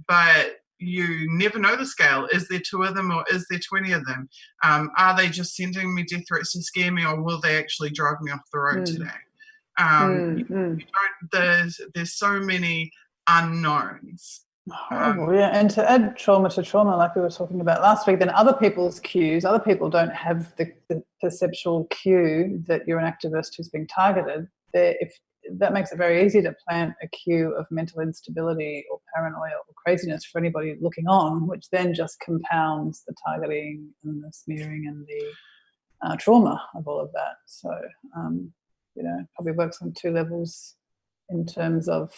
but you never know the scale. Is there 2 of them or is there 20 of them? Are they just sending me death threats to scare me, or will they actually drive me off the road today? There's so many unknowns.
And to add trauma to trauma, like we were talking about last week, then other people's cues, other people don't have the perceptual cue that you're an activist who's being targeted. If that makes it very easy to plant a cue of mental instability or paranoia or craziness for anybody looking on, which then just compounds the targeting and the smearing and the trauma of all of that. So, probably works on 2 levels in terms of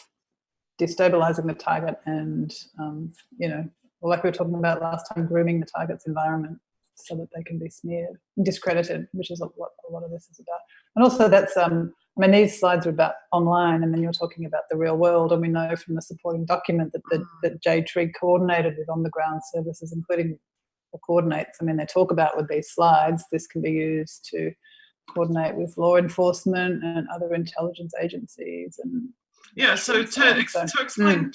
destabilizing the target and, like we were talking about last time, grooming the target's environment so that they can be smeared and discredited, which is what a lot of this is about. And also that's, these slides are about online, and then you're talking about the real world, and we know from the supporting document that JTRIG coordinated with on-the-ground services, including or coordinates. They talk about with these slides, this can be used to coordinate with law enforcement and other intelligence agencies. And
so to explain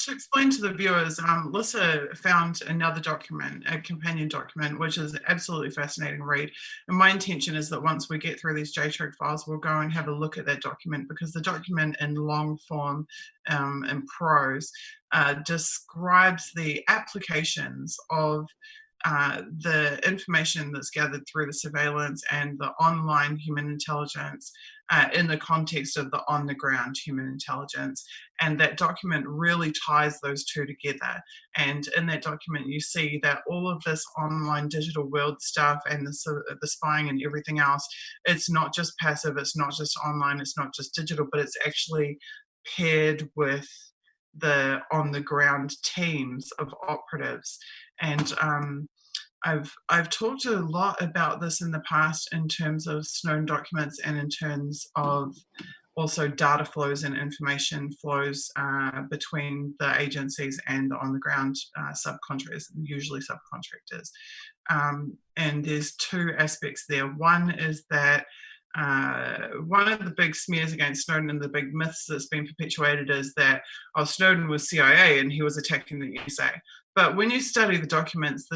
to the viewers, Lissa found another document, a companion document, which is an absolutely fascinating read. And my intention is that once we get through these JTRIG files, we'll go and have a look at that document, because the document in long form and prose describes the applications of the information that's gathered through the surveillance and the online human intelligence in the context of the on-the-ground human intelligence. And that document really ties those 2 together. And in that document, you see that all of this online digital world stuff and the spying and everything else, it's not just passive, it's not just online, it's not just digital, but it's actually paired with the on-the-ground teams of operatives. And I've talked a lot about this in the past in terms of Snowden documents and in terms of also data flows and information flows between the agencies and the on-the-ground subcontractors, usually subcontractors. And there's 2 aspects there. One is that one of the big smears against Snowden and the big myths that's been perpetuated is that Snowden was CIA and he was attacking the NSA. But when you study the documents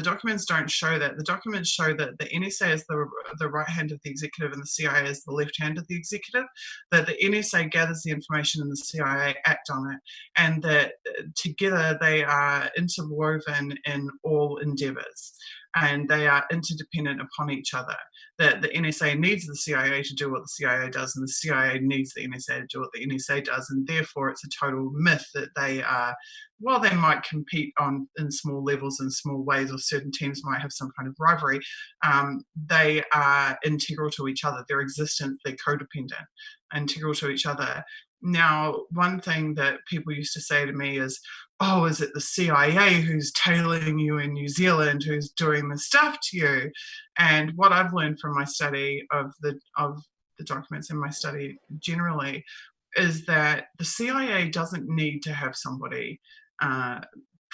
don't show that. The documents show that the NSA is the right hand of the executive and the CIA is the left hand of the executive, that the NSA gathers the information and the CIA act on it, and that together they are interwoven in all endeavours, and they are interdependent upon each other. that the NSA needs the CIA to do what the CIA does, and the CIA needs the NSA to do what the NSA does, and therefore it's a total myth that they are, while they might compete in small levels in small ways, or certain teams might have some kind of rivalry, they are integral to each other. Their existence, they're codependent, integral to each other. Now, one thing that people used to say to me is, oh, is it the CIA who's tailing you in New Zealand, who's doing the stuff to you? And what I've learned from my study of the documents in my study generally is that the CIA doesn't need to have somebody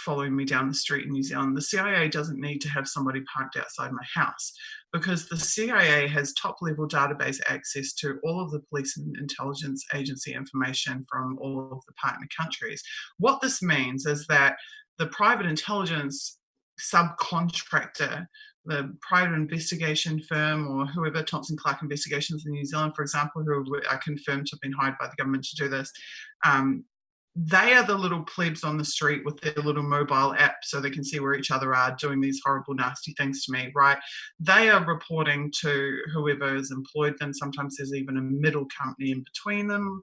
following me down the street in New Zealand. The CIA doesn't need to have somebody parked outside my house, because the CIA has top-level database access to all of the police and intelligence agency information from all of the partner countries. What this means is that the private intelligence subcontractor, the private investigation firm, or whoever, Thompson Clark Investigations in New Zealand, for example, who are confirmed to have been hired by the government to do this, they are the little plebs on the street with their little mobile app so they can see where each other are doing these horrible, nasty things to me, right? They are reporting to whoever has employed them. Sometimes there's even a middle company in between them,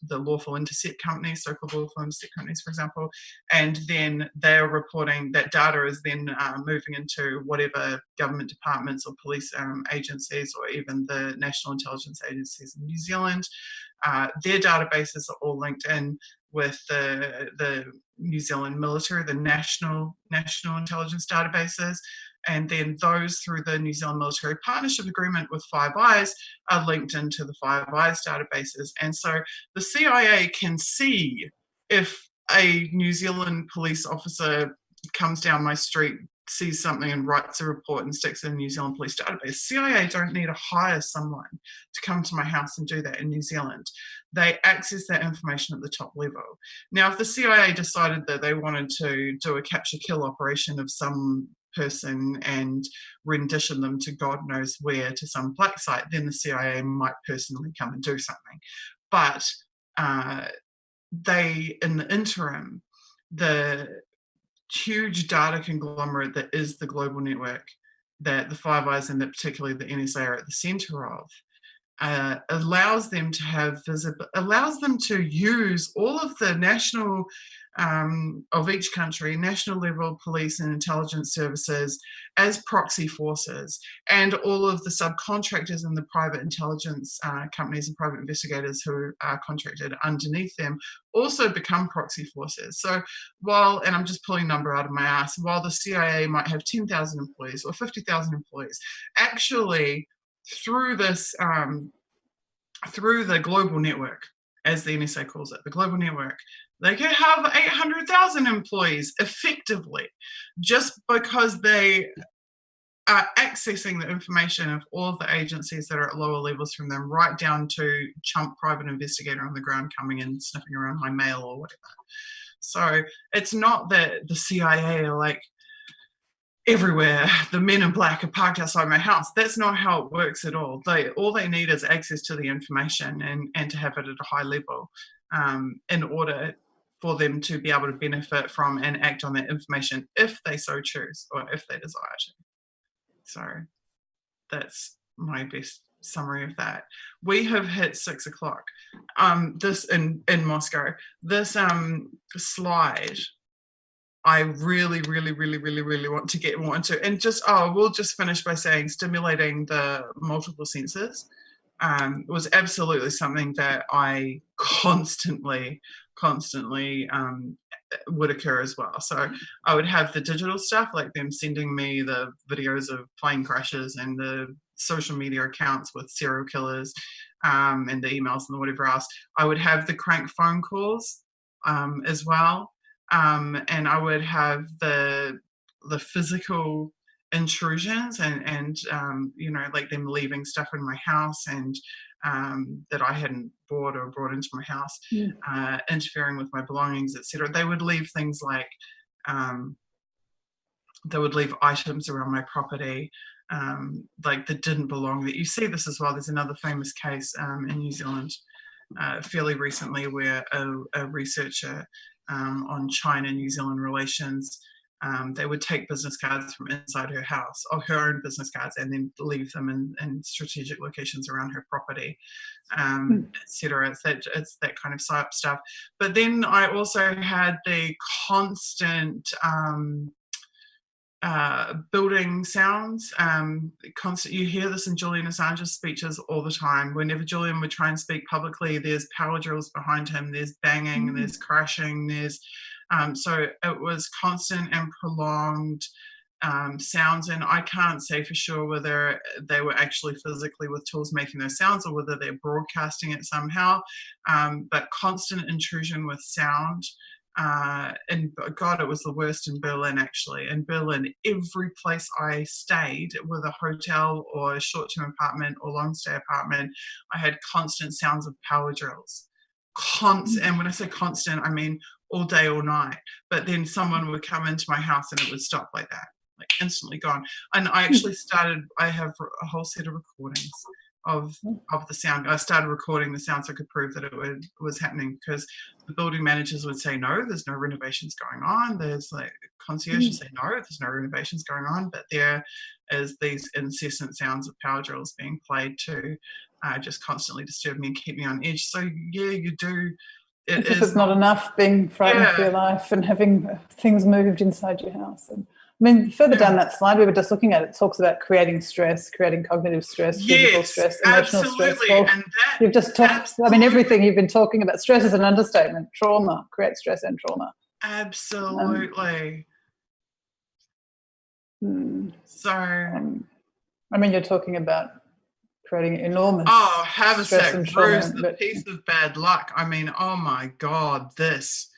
the lawful intercept companies, so-called lawful intercept companies, for example. And then they're reporting, that data is then moving into whatever government departments or police agencies, or even the national intelligence agencies in New Zealand. Their databases are all linked in with the New Zealand military, the national intelligence databases, and then those through the New Zealand Military Partnership Agreement with Five Eyes are linked into the Five Eyes databases. And so the CIA can see if a New Zealand police officer comes down my street, sees something and writes a report and sticks it in the New Zealand police database. CIA don't need to hire someone to come to my house and do that in New Zealand. They access that information at the top level. Now, if the CIA decided that they wanted to do a capture kill operation of some person and rendition them to God knows where, to some black site, then the CIA might personally come and do something. But they, in the interim, the huge data conglomerate that is the global network that the Five Eyes and that particularly the NSA are at the center of, allows them to have allows them to use all of the national of each country, national level police and intelligence services as proxy forces, and all of the subcontractors and the private intelligence companies and private investigators who are contracted underneath them also become proxy forces. So while, and I'm just pulling a number out of my ass, while the CIA might have 10,000 employees or 50,000 employees, actually through this, through the global network, as the NSA calls it, the global network, they could have 800,000 employees effectively, just because they are accessing the information of all of the agencies that are at lower levels from them, right down to chump private investigator on the ground coming in, sniffing around my mail or whatever. So it's not that the CIA are like, everywhere, the men in black are parked outside my house. That's not how it works at all. All they need is access to the information and to have it at a high level in order for them to be able to benefit from and act on that information if they so choose or if they desire to. So that's my best summary of that. We have hit 6 o'clock. This in Moscow. This slide I really want to get more into. And just, we'll just finish by saying stimulating the multiple senses was absolutely something that I constantly would occur as well. So I would have the digital stuff, like them sending me the videos of plane crashes and the social media accounts with serial killers and the emails and whatever else. I would have the crank phone calls as well. And I would have the physical intrusions and you know, like them leaving stuff in my house and that I hadn't bought or brought into my house, interfering with my belongings, etc. They would leave things like they would leave items around my property like that didn't belong. That you see this as well. There's another famous case in New Zealand fairly recently where a researcher on China-New Zealand relations They would take business cards from inside her house, or her own business cards, and then leave them in strategic locations around her property, etc. It's that kind of psyop stuff. But then I also had the constant building sounds. You hear this in Julian Assange's speeches all the time. Whenever Julian would try and speak publicly, there's power drills behind him, there's banging, there's crashing, there's so it was constant and prolonged sounds, and I can't say for sure whether they were actually physically with tools making those sounds or whether they're broadcasting it somehow, but constant intrusion with sound. And God, it was the worst in Berlin, actually. In Berlin, every place I stayed, with a hotel or a short-term apartment or long-stay apartment, I had constant sounds of power drills. And when I say constant, I mean all day, all night. But then someone would come into my house and it would stop like that, like instantly gone. And I actually I have a whole set of recordings of the sound. I started recording the sound so I could prove that it was happening, because the building managers would say, no, there's no renovations going on. There's like concierge would say, no, there's no renovations going on. But there is these incessant sounds of power drills being played to just constantly disturb me and keep me on edge. So yeah, you do.
It's not enough being frightened for your life and having things moved inside your house. And I mean, further down that slide we were just looking at, it talks about creating stress, creating cognitive stress, physical stress, emotional stress. Well,
and that,
you've just talked, I mean, everything you've been talking about. Stress is an understatement. Trauma creates stress and trauma.
Absolutely. So,
I mean, you're talking about creating enormous
stress and trauma, the piece of bad luck. I mean, oh my God, this.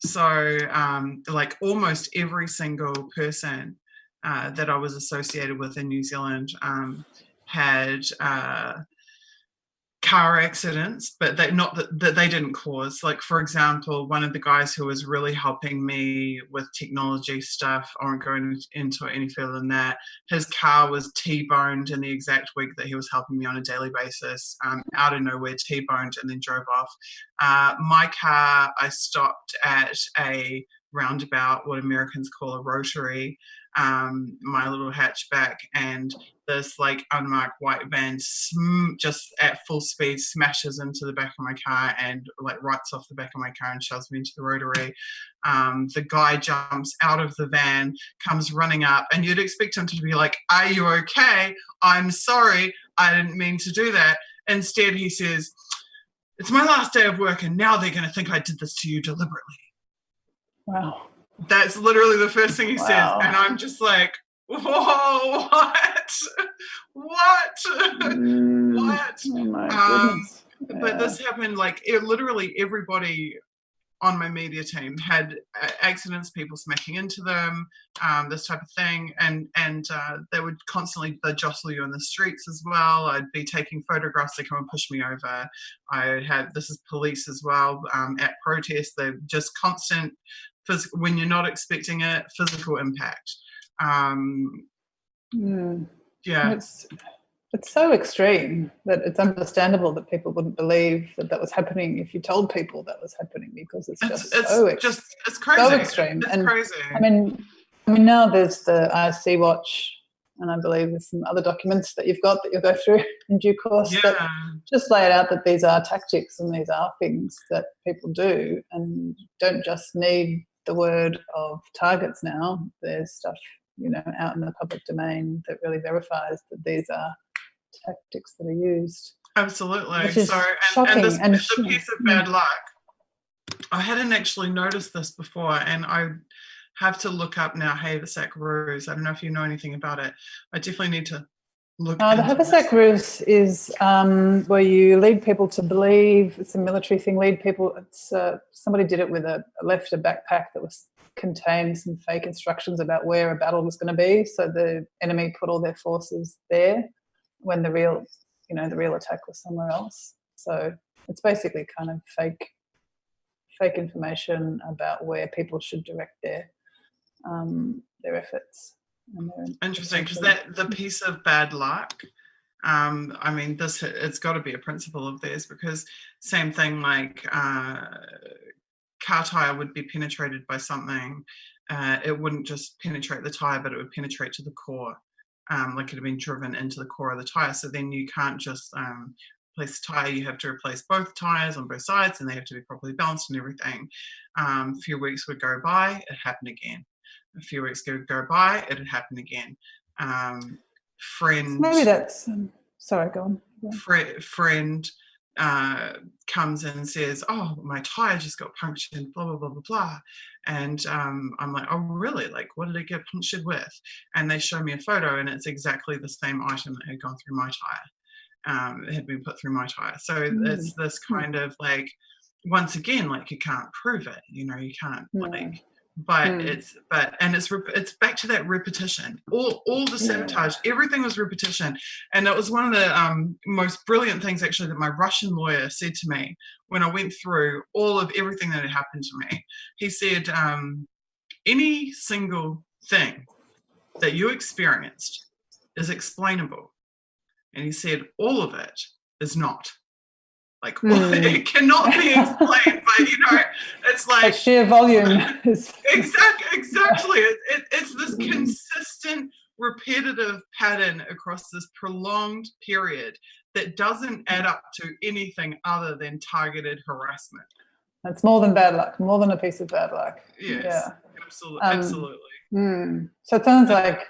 So like almost every single person that I was associated with in New Zealand had car accidents, but that they didn't cause. Like, for example, one of the guys who was really helping me with technology stuff, I won't go into it any further than that, his car was T-boned in the exact week that he was helping me on a daily basis, out of nowhere, T-boned, and then drove off. My car, I stopped at a roundabout, what Americans call a rotary, my little hatchback, and this like unmarked white van just at full speed smashes into the back of my car and like writes off the back of my car and shoves me into the rotary. The guy jumps out of the van, comes running up, and you'd expect him to be like, "Are you okay? I'm sorry, I didn't mean to do that." Instead, he says, "It's my last day of work and now they're going to think I did this to you deliberately."
Wow.
That's literally the first thing he says. And I'm just like, whoa, what? What? What?
Oh my goodness.
But this happened, like, literally everybody on my media team had accidents, people smashing into them, this type of thing. And they would constantly jostle you in the streets as well. I'd be taking photographs, they come and push me over. This is police as well, at protests. They're just constant, when you're not expecting it, physical impact. Yeah.
It's so extreme that it's understandable that people wouldn't believe that was happening if you told people that was happening, because it's
crazy.
So extreme.
It's crazy.
I mean now there's the IC watch, and I believe there's some other documents that you've got that you'll go through in due course that just lay it out that these are tactics and these are things that people do, and don't just need the word of targets now. There's stuff, out in the public domain that really verifies that these are tactics that are used.
Absolutely.
Which is shocking.
And this is a piece of bad luck. I hadn't actually noticed this before, and I have to look up now Haversack ruse. I don't know if you know anything about it. I definitely need to look into
the Haversack ruse is where you lead people to believe, it's a military thing, somebody did it with left a backpack that contained some fake instructions about where a battle was going to be, so the enemy put all their forces there when the real attack was somewhere else. So it's basically kind of fake information about where people should direct their efforts.
Interesting, because the piece of bad luck, I mean, it's got to be a principle of theirs, because same thing, like car tire would be penetrated by something, it wouldn't just penetrate the tire, but it would penetrate to the core, like it had been driven into the core of the tire. So then you can't just replace the tire, you have to replace both tires on both sides, and they have to be properly balanced and everything. A few weeks would go by, it happened again. A few weeks would go by, it had happened again. Friend,
maybe that's sorry, go on. Yeah.
Friend comes in and says, oh, my tire just got punctured, blah, blah, blah, blah, blah. And I'm like, oh, really? Like, what did it get punctured with? And they show me a photo, and it's exactly the same item that had gone through my tire. It had been put through my tire. So it's this kind of like, once again, like, you can't prove it, you can't like, but it's back to that repetition. All the sabotage, everything was repetition. And it was one of the most brilliant things actually that my Russian lawyer said to me when I went through all of everything that had happened to me. He said, any single thing that you experienced is explainable. And he said, all of it is not. Like, it cannot be explained, but it's like
sheer volume.
Exactly. It's this consistent, repetitive pattern across this prolonged period that doesn't add up to anything other than targeted harassment.
It's more than bad luck, more than a piece of bad luck.
Yes,
yeah.
Absolutely.
So it sounds like,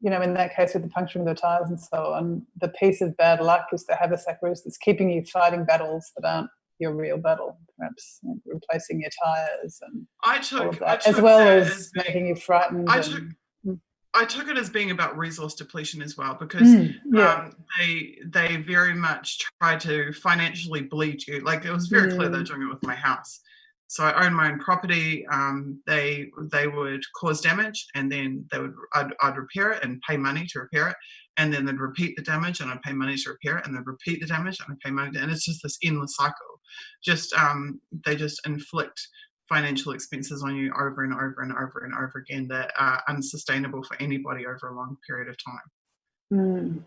in that case with the puncturing of the tires and so on, the piece of bad luck is the haversack-roos that's keeping you fighting battles that aren't your real battle, perhaps replacing your tires and all of that, as well as making you frightened.
I took it as being about resource depletion as well, because they very much tried to financially bleed you. Like, it was very clear they were doing it with my house. So I own my own property. They would cause damage, and then I'd repair it and pay money to repair it, and then they'd repeat the damage, and I'd pay money to repair it, and they'd repeat the damage, and I'd pay money, and it's just this endless cycle. They just inflict financial expenses on you over and over and over and over again that are unsustainable for anybody over a long period of time.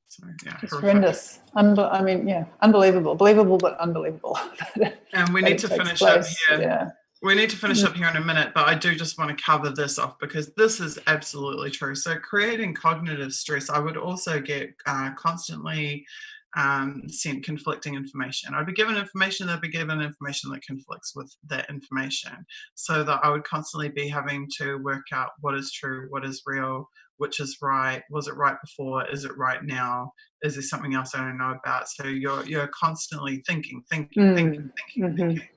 So,
it's horrendous. Unbelievable. Believable, but unbelievable.
And we need to finish up here. Yeah. We need to finish up here in a minute, but I do just want to cover this off because this is absolutely true. So creating cognitive stress, I would also get constantly sent conflicting information. I'd be given information, they'd be given information that conflicts with that information, so that I would constantly be having to work out what is true, what is real, which is right, was it right before, is it right now, is there something else I don't know about? So you're constantly thinking.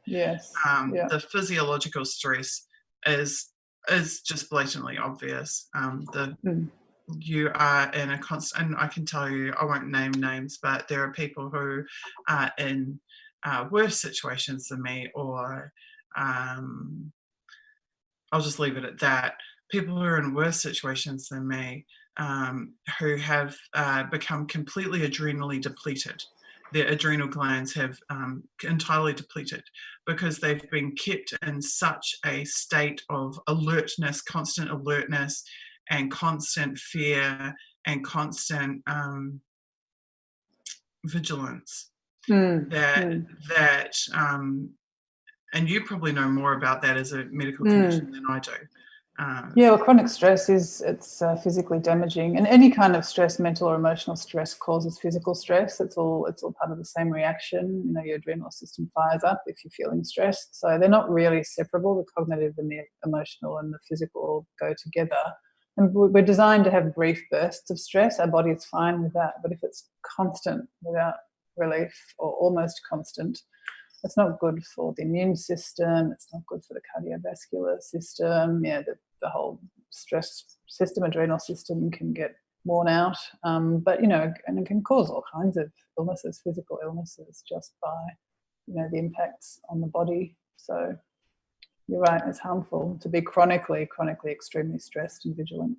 Yes.
The physiological stress is just blatantly obvious. You are in a constant, and I can tell you, I won't name names, but there are people who are in worse situations than me, or I'll just leave it at that. People who are in worse situations than me, who have become completely adrenally depleted. Their adrenal glands have entirely depleted because they've been kept in such a state of alertness, constant alertness, and constant fear and constant vigilance that and you probably know more about that as a medical clinician than I do.
Chronic stress it's physically damaging, and any kind of stress, mental or emotional stress, causes physical stress. It's all part of the same reaction. Your adrenal system fires up if you're feeling stressed, so they're not really separable. The cognitive and the emotional and the physical all go together. And we're designed to have brief bursts of stress. Our body is fine with that. But if it's constant without relief, or almost constant, it's not good for the immune system. It's not good for the cardiovascular system. The whole stress system, adrenal system can get worn out. But, and it can cause all kinds of illnesses, physical illnesses, just by, the impacts on the body. So you're right, it's harmful to be chronically extremely stressed and vigilant.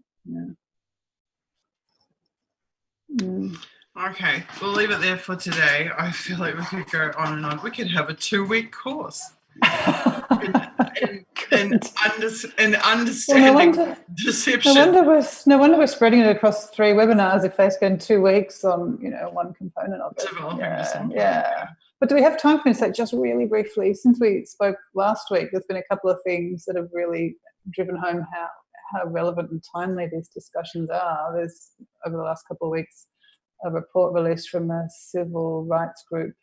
Okay, we'll leave it there for today. I feel like we could go on and on. We could have a 2-week course in understanding deception.
No wonder we're spreading it across 3 webinars if they spend 2 weeks on one component of it.
Developing something.
Yeah. But do we have time for me to say just really briefly, since we spoke last week, there's been a couple of things that have really driven home how relevant and timely these discussions are. There's, over the last couple of weeks, a report released from a civil rights group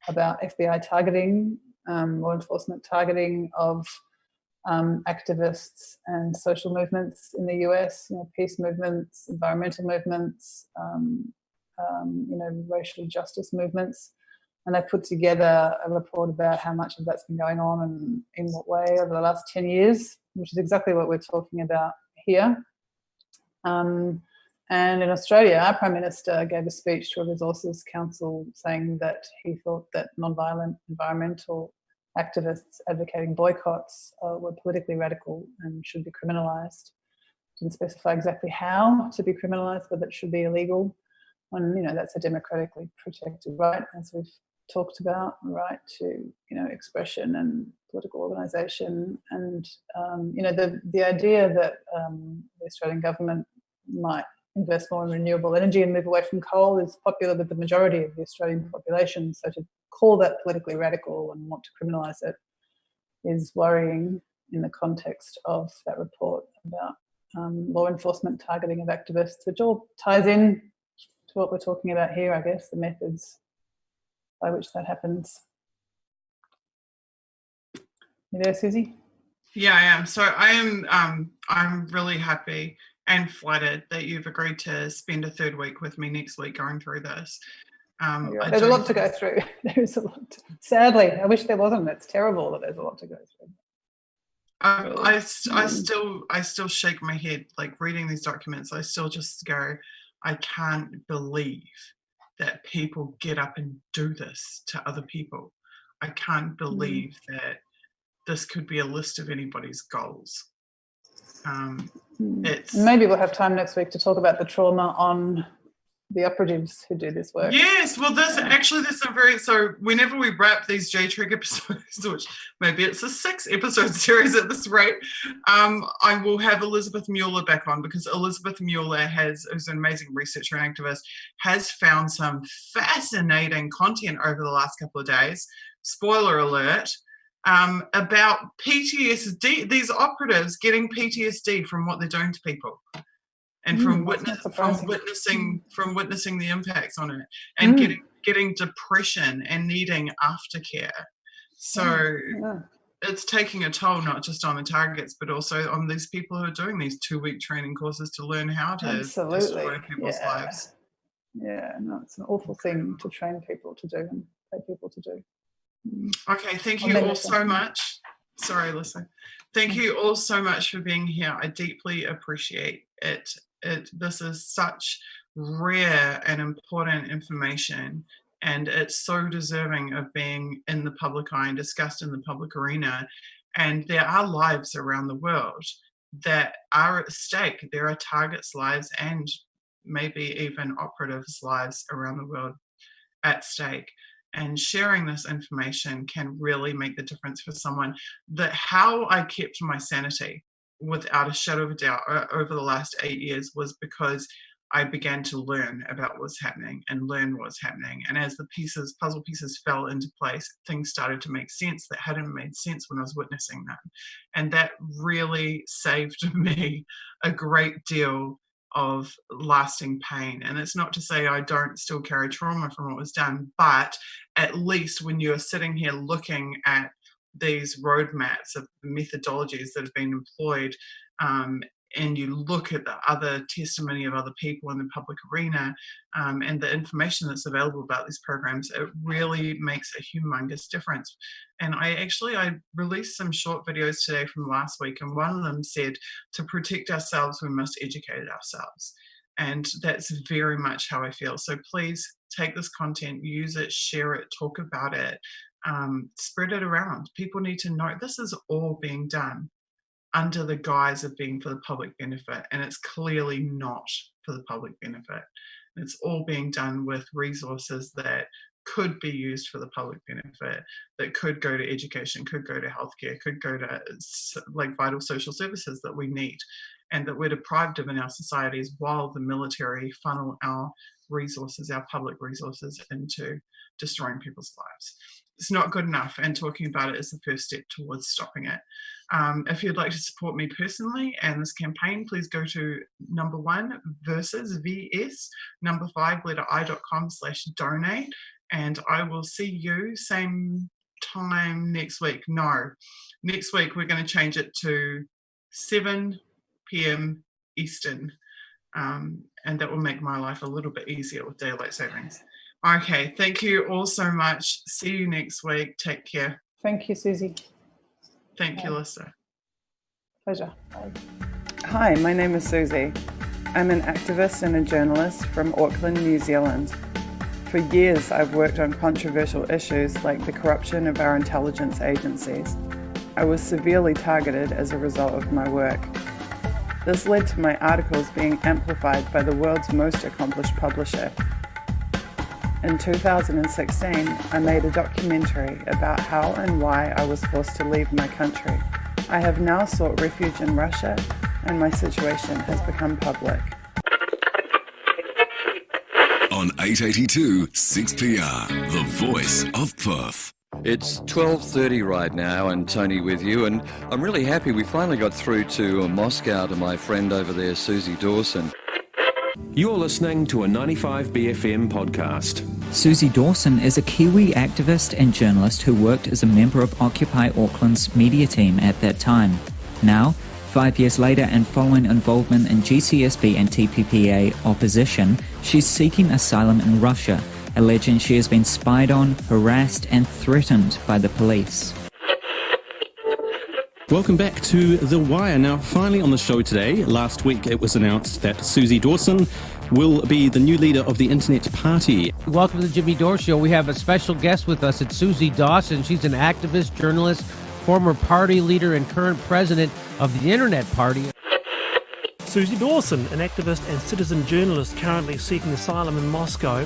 about FBI targeting, law enforcement targeting of activists and social movements in the US, peace movements, environmental movements, racial justice movements. And they put together a report about how much of that's been going on and in what way over the last 10 years, which is exactly what we're talking about here. And in Australia, our Prime Minister gave a speech to a Resources Council saying that he thought that non-violent environmental activists advocating boycotts were politically radical and should be criminalised. Didn't specify exactly how to be criminalised, but that should be illegal. And, that's a democratically protected right, as we've talked about, the right to, expression and political organisation. And, the idea that the Australian government might invest more in renewable energy and move away from coal is popular with the majority of the Australian population. So to call that politically radical and want to criminalise it is worrying in the context of that report about law enforcement targeting of activists, which all ties in to what we're talking about here, I guess, the methods by which that happens. You there, Suzie?
Yeah, I am. So I'm really happy and flattered that you've agreed to spend a third week with me next week going through this.
There's a lot to go through. There is a lot. Sadly, I wish there wasn't. It's terrible that there's a lot to go through.
I still shake my head, like reading these documents. I still just go, I can't believe that people get up and do this to other people. I can't believe that this could be a list of anybody's goals.
Maybe we'll have time next week to talk about the trauma on the operatives who do this work.
Yes, well, there's a very, so whenever we wrap these JTRIG episodes, which maybe it's a 6-episode series at this rate, I will have Elizabeth Mueller back on, because Elizabeth Mueller who's an amazing researcher and activist, has found some fascinating content over the last couple of days. Spoiler alert. About PTSD, these operatives getting PTSD from what they're doing to people, and from witnessing the impacts on it, and getting depression and needing aftercare. So it's taking a toll not just on the targets, but also on these people who are doing these 2-week training courses to learn how to destroy people's lives.
Yeah, no, it's an awful thing to train people to do and pay people to do.
Okay, thank you all so much. Sorry, Alyssa. Thank you all so much for being here. I deeply appreciate it. This is such rare and important information, and it's so deserving of being in the public eye and discussed in the public arena. And there are lives around the world that are at stake. There are targets' lives and maybe even operatives' lives around the world at stake. And sharing this information can really make the difference for someone. How I kept my sanity, without a shadow of a doubt, over the last 8 years, was because I began to learn about what's happening and learn what's happening. And as the puzzle pieces fell into place, things started to make sense that hadn't made sense when I was witnessing them. And that really saved me a great deal of lasting pain. And it's not to say I don't still carry trauma from what was done, but at least when you're sitting here looking at these roadmaps of methodologies that have been employed, and you look at the other testimony of other people in the public arena, and the information that's available about these programs, it really makes a humongous difference. And I released some short videos today from last week, and one of them said, to protect ourselves, we must educate ourselves. And that's very much how I feel. So please take this content, use it, share it, talk about it, spread it around. People need to know this is all being done under the guise of being for the public benefit, and it's clearly not for the public benefit. It's all being done with resources that could be used for the public benefit, that could go to education, could go to healthcare, could go to like vital social services that we need, and that we're deprived of in our societies, while the military funnel our resources, our public resources, into destroying people's lives. It's not good enough, and talking about it is the first step towards stopping it. If you'd like to support me personally and this campaign, please go to 1 versus VS 5 letter I.com/donate, and I will see you same time next week. No, next week we're going to change it to 7 p.m. Eastern, and that will make my life a little bit easier with daylight savings. Okay, thank you all so much. See you next week. Take care.
Thank you, Suzie.
Thank you, Lisa.
Pleasure. Bye.
Hi, my name is Suzie. I'm an activist and a journalist from Auckland, New Zealand. For years, I've worked on controversial issues like the corruption of our intelligence agencies. I was severely targeted as a result of my work. This led to my articles being amplified by the world's most accomplished publisher. In 2016, I made a documentary about how and why I was forced to leave my country. I have now sought refuge in Russia, and my situation has become public.
On 882 6PR, the voice of Perth.
It's 12:30 right now, and Tony with you, and I'm really happy we finally got through to Moscow to my friend over there, Suzie Dawson.
You're listening to a 95BFM podcast.
Suzie Dawson is a Kiwi activist and journalist who worked as a member of Occupy Auckland's media team at that time. Now, 5 years later, and following involvement in GCSB and TPPA opposition, she's seeking asylum in Russia, alleging she has been spied on, harassed and threatened by the police.
Welcome back to The Wire. Now, finally on the show today, last week it was announced that Suzie Dawson will be the new leader of the Internet Party.
Welcome to the Jimmy Dore Show. We have a special guest with us. It's Suzie Dawson. She's an activist, journalist, former party leader, and current president of the Internet Party.
Suzie Dawson, an activist and citizen journalist currently seeking asylum in Moscow.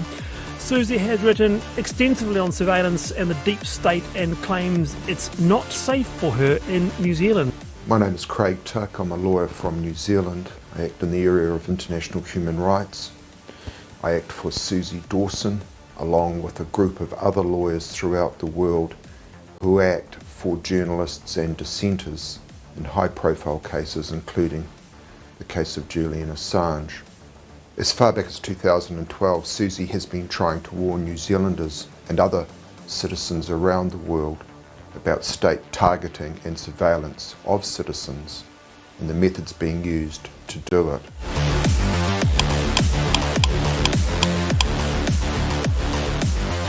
Suzie has written extensively on surveillance and the deep state and claims it's not safe for her in New Zealand.
My name is Craig Tuck. I'm a lawyer from New Zealand. I act in the area of international human rights. I act for Suzie Dawson, along with a group of other lawyers throughout the world who act for journalists and dissenters in high-profile cases, including the case of Julian Assange. As far back as 2012, Suzie has been trying to warn New Zealanders and other citizens around the world about state targeting and surveillance of citizens and the methods being used to do it.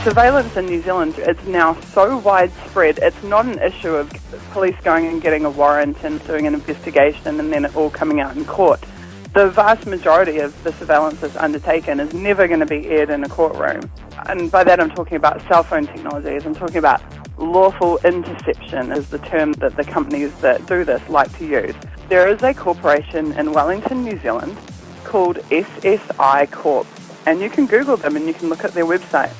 Surveillance in New Zealand is now so widespread, it's not an issue of police going and getting a warrant and doing an investigation and then it all coming out in court. The vast majority of the surveillance that's undertaken is never going to be aired in a courtroom. And by that I'm talking about cell phone technologies. I'm talking about lawful interception is the term that the companies that do this like to use. There is a corporation in Wellington, New Zealand called SSI Corp. And you can Google them and you can look at their website.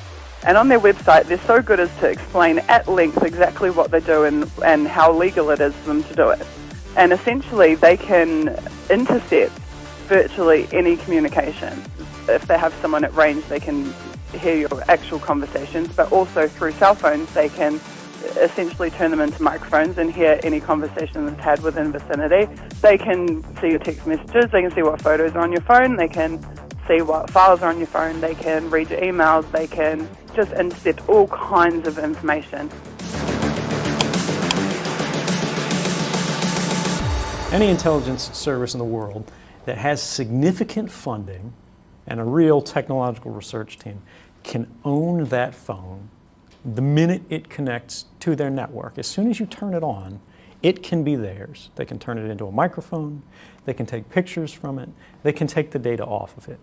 And on their website, they're so good as to explain at length exactly what they do and how legal it is for them to do it. And essentially, they can intercept virtually any communication. If they have someone at range, they can hear your actual conversations, but also through cell phones, they can essentially turn them into microphones and hear any conversation that's had within vicinity. They can see your text messages, they can see what photos are on your phone, they can see what files are on your phone, they can read your emails, they can just intercept all kinds of information.
Any intelligence service in the world that has significant funding and a real technological research team can own that phone the minute it connects to their network. As soon as you turn it on, it can be theirs. They can turn it into a microphone, they can take pictures from it, they can take the data off of it.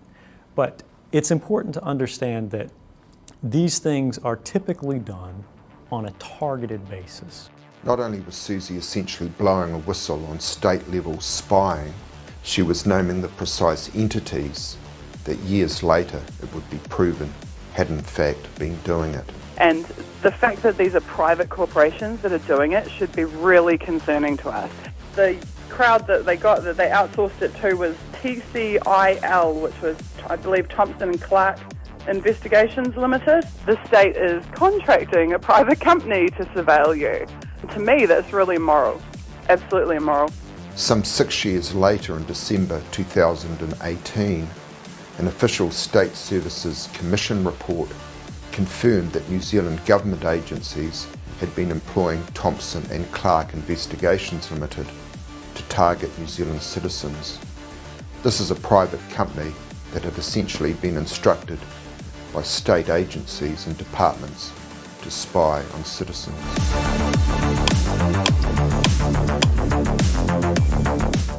But it's important to understand that these things are typically done on a targeted basis.
Not only was Suzie essentially blowing a whistle on state-level spying, she was naming the precise entities that years later it would be proven had in fact been doing it.
And the fact that these are private corporations that are doing it should be really concerning to us. The crowd that they outsourced it to was TCIL, which was, I believe, Thompson and Clark. Investigations Limited. The state is contracting a private company to surveil you. To me, that's really immoral. Absolutely immoral.
Some 6 years later, in December 2018, an official State Services Commission report confirmed that New Zealand government agencies had been employing Thompson and Clark Investigations Limited to target New Zealand citizens. This is a private company that had essentially been instructed by state agencies and departments to spy on citizens.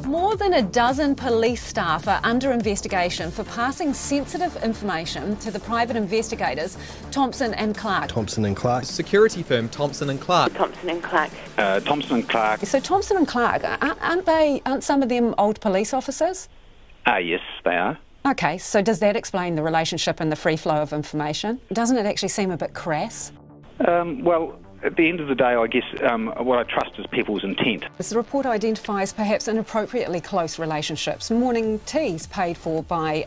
More than a dozen police staff are under investigation for passing sensitive information to the private investigators Thompson and Clark.
Thompson and Clark. Security firm Thompson and Clark.
Thompson and Clark.
Thompson and Clark.
So Thompson and Clark, aren't some of them old police officers?
Yes, they are.
Okay, so does that explain the relationship and the free flow of information? Doesn't it actually seem a bit crass?
Well, at the end of the day, I guess what I trust is people's intent.
The report identifies perhaps inappropriately close relationships, morning teas paid for by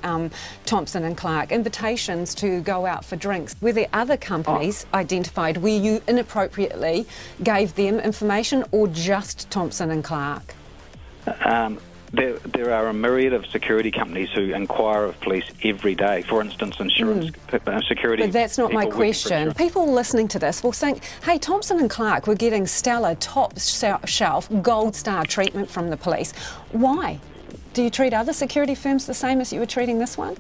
Thompson and Clark, invitations to go out for drinks. Were there other companies identified where you inappropriately gave them information, or just Thompson and Clark?
There are a myriad of security companies who inquire of police every day. For instance, insurance security.
But that's not my question. People listening to this will think, hey, Thompson and Clark were getting stellar, top shelf, gold star treatment from the police. Why? Do you treat other security firms the same as you were treating this one?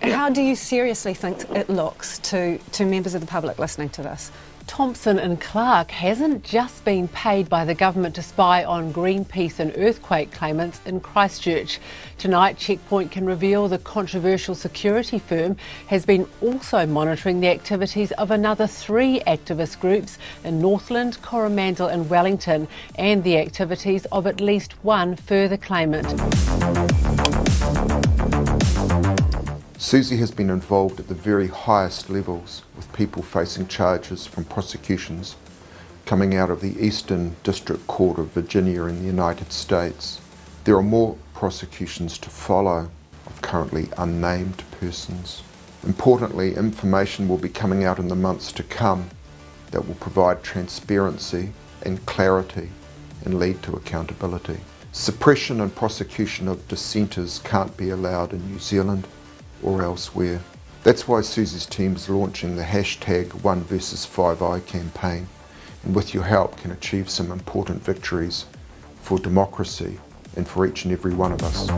Yeah. How do you seriously think it looks to members of the public listening to this?
Thompson and Clark hasn't just been paid by the government to spy on Greenpeace and earthquake claimants in Christchurch. Tonight, Checkpoint can reveal the controversial security firm has been also monitoring the activities of another 3 activist groups in Northland, Coromandel and Wellington, and the activities of at least 1 further claimant.
Suzie has been involved at the very highest levels, with people facing charges from prosecutions coming out of the Eastern District Court of Virginia in the United States. There are more prosecutions to follow of currently unnamed persons. Importantly, information will be coming out in the months to come that will provide transparency and clarity and lead to accountability. Suppression and prosecution of dissenters can't be allowed in New Zealand or elsewhere. That's why Suzie's team is launching the hashtag 1versus5i campaign, and with your help can achieve some important victories for democracy and for each and every one of us.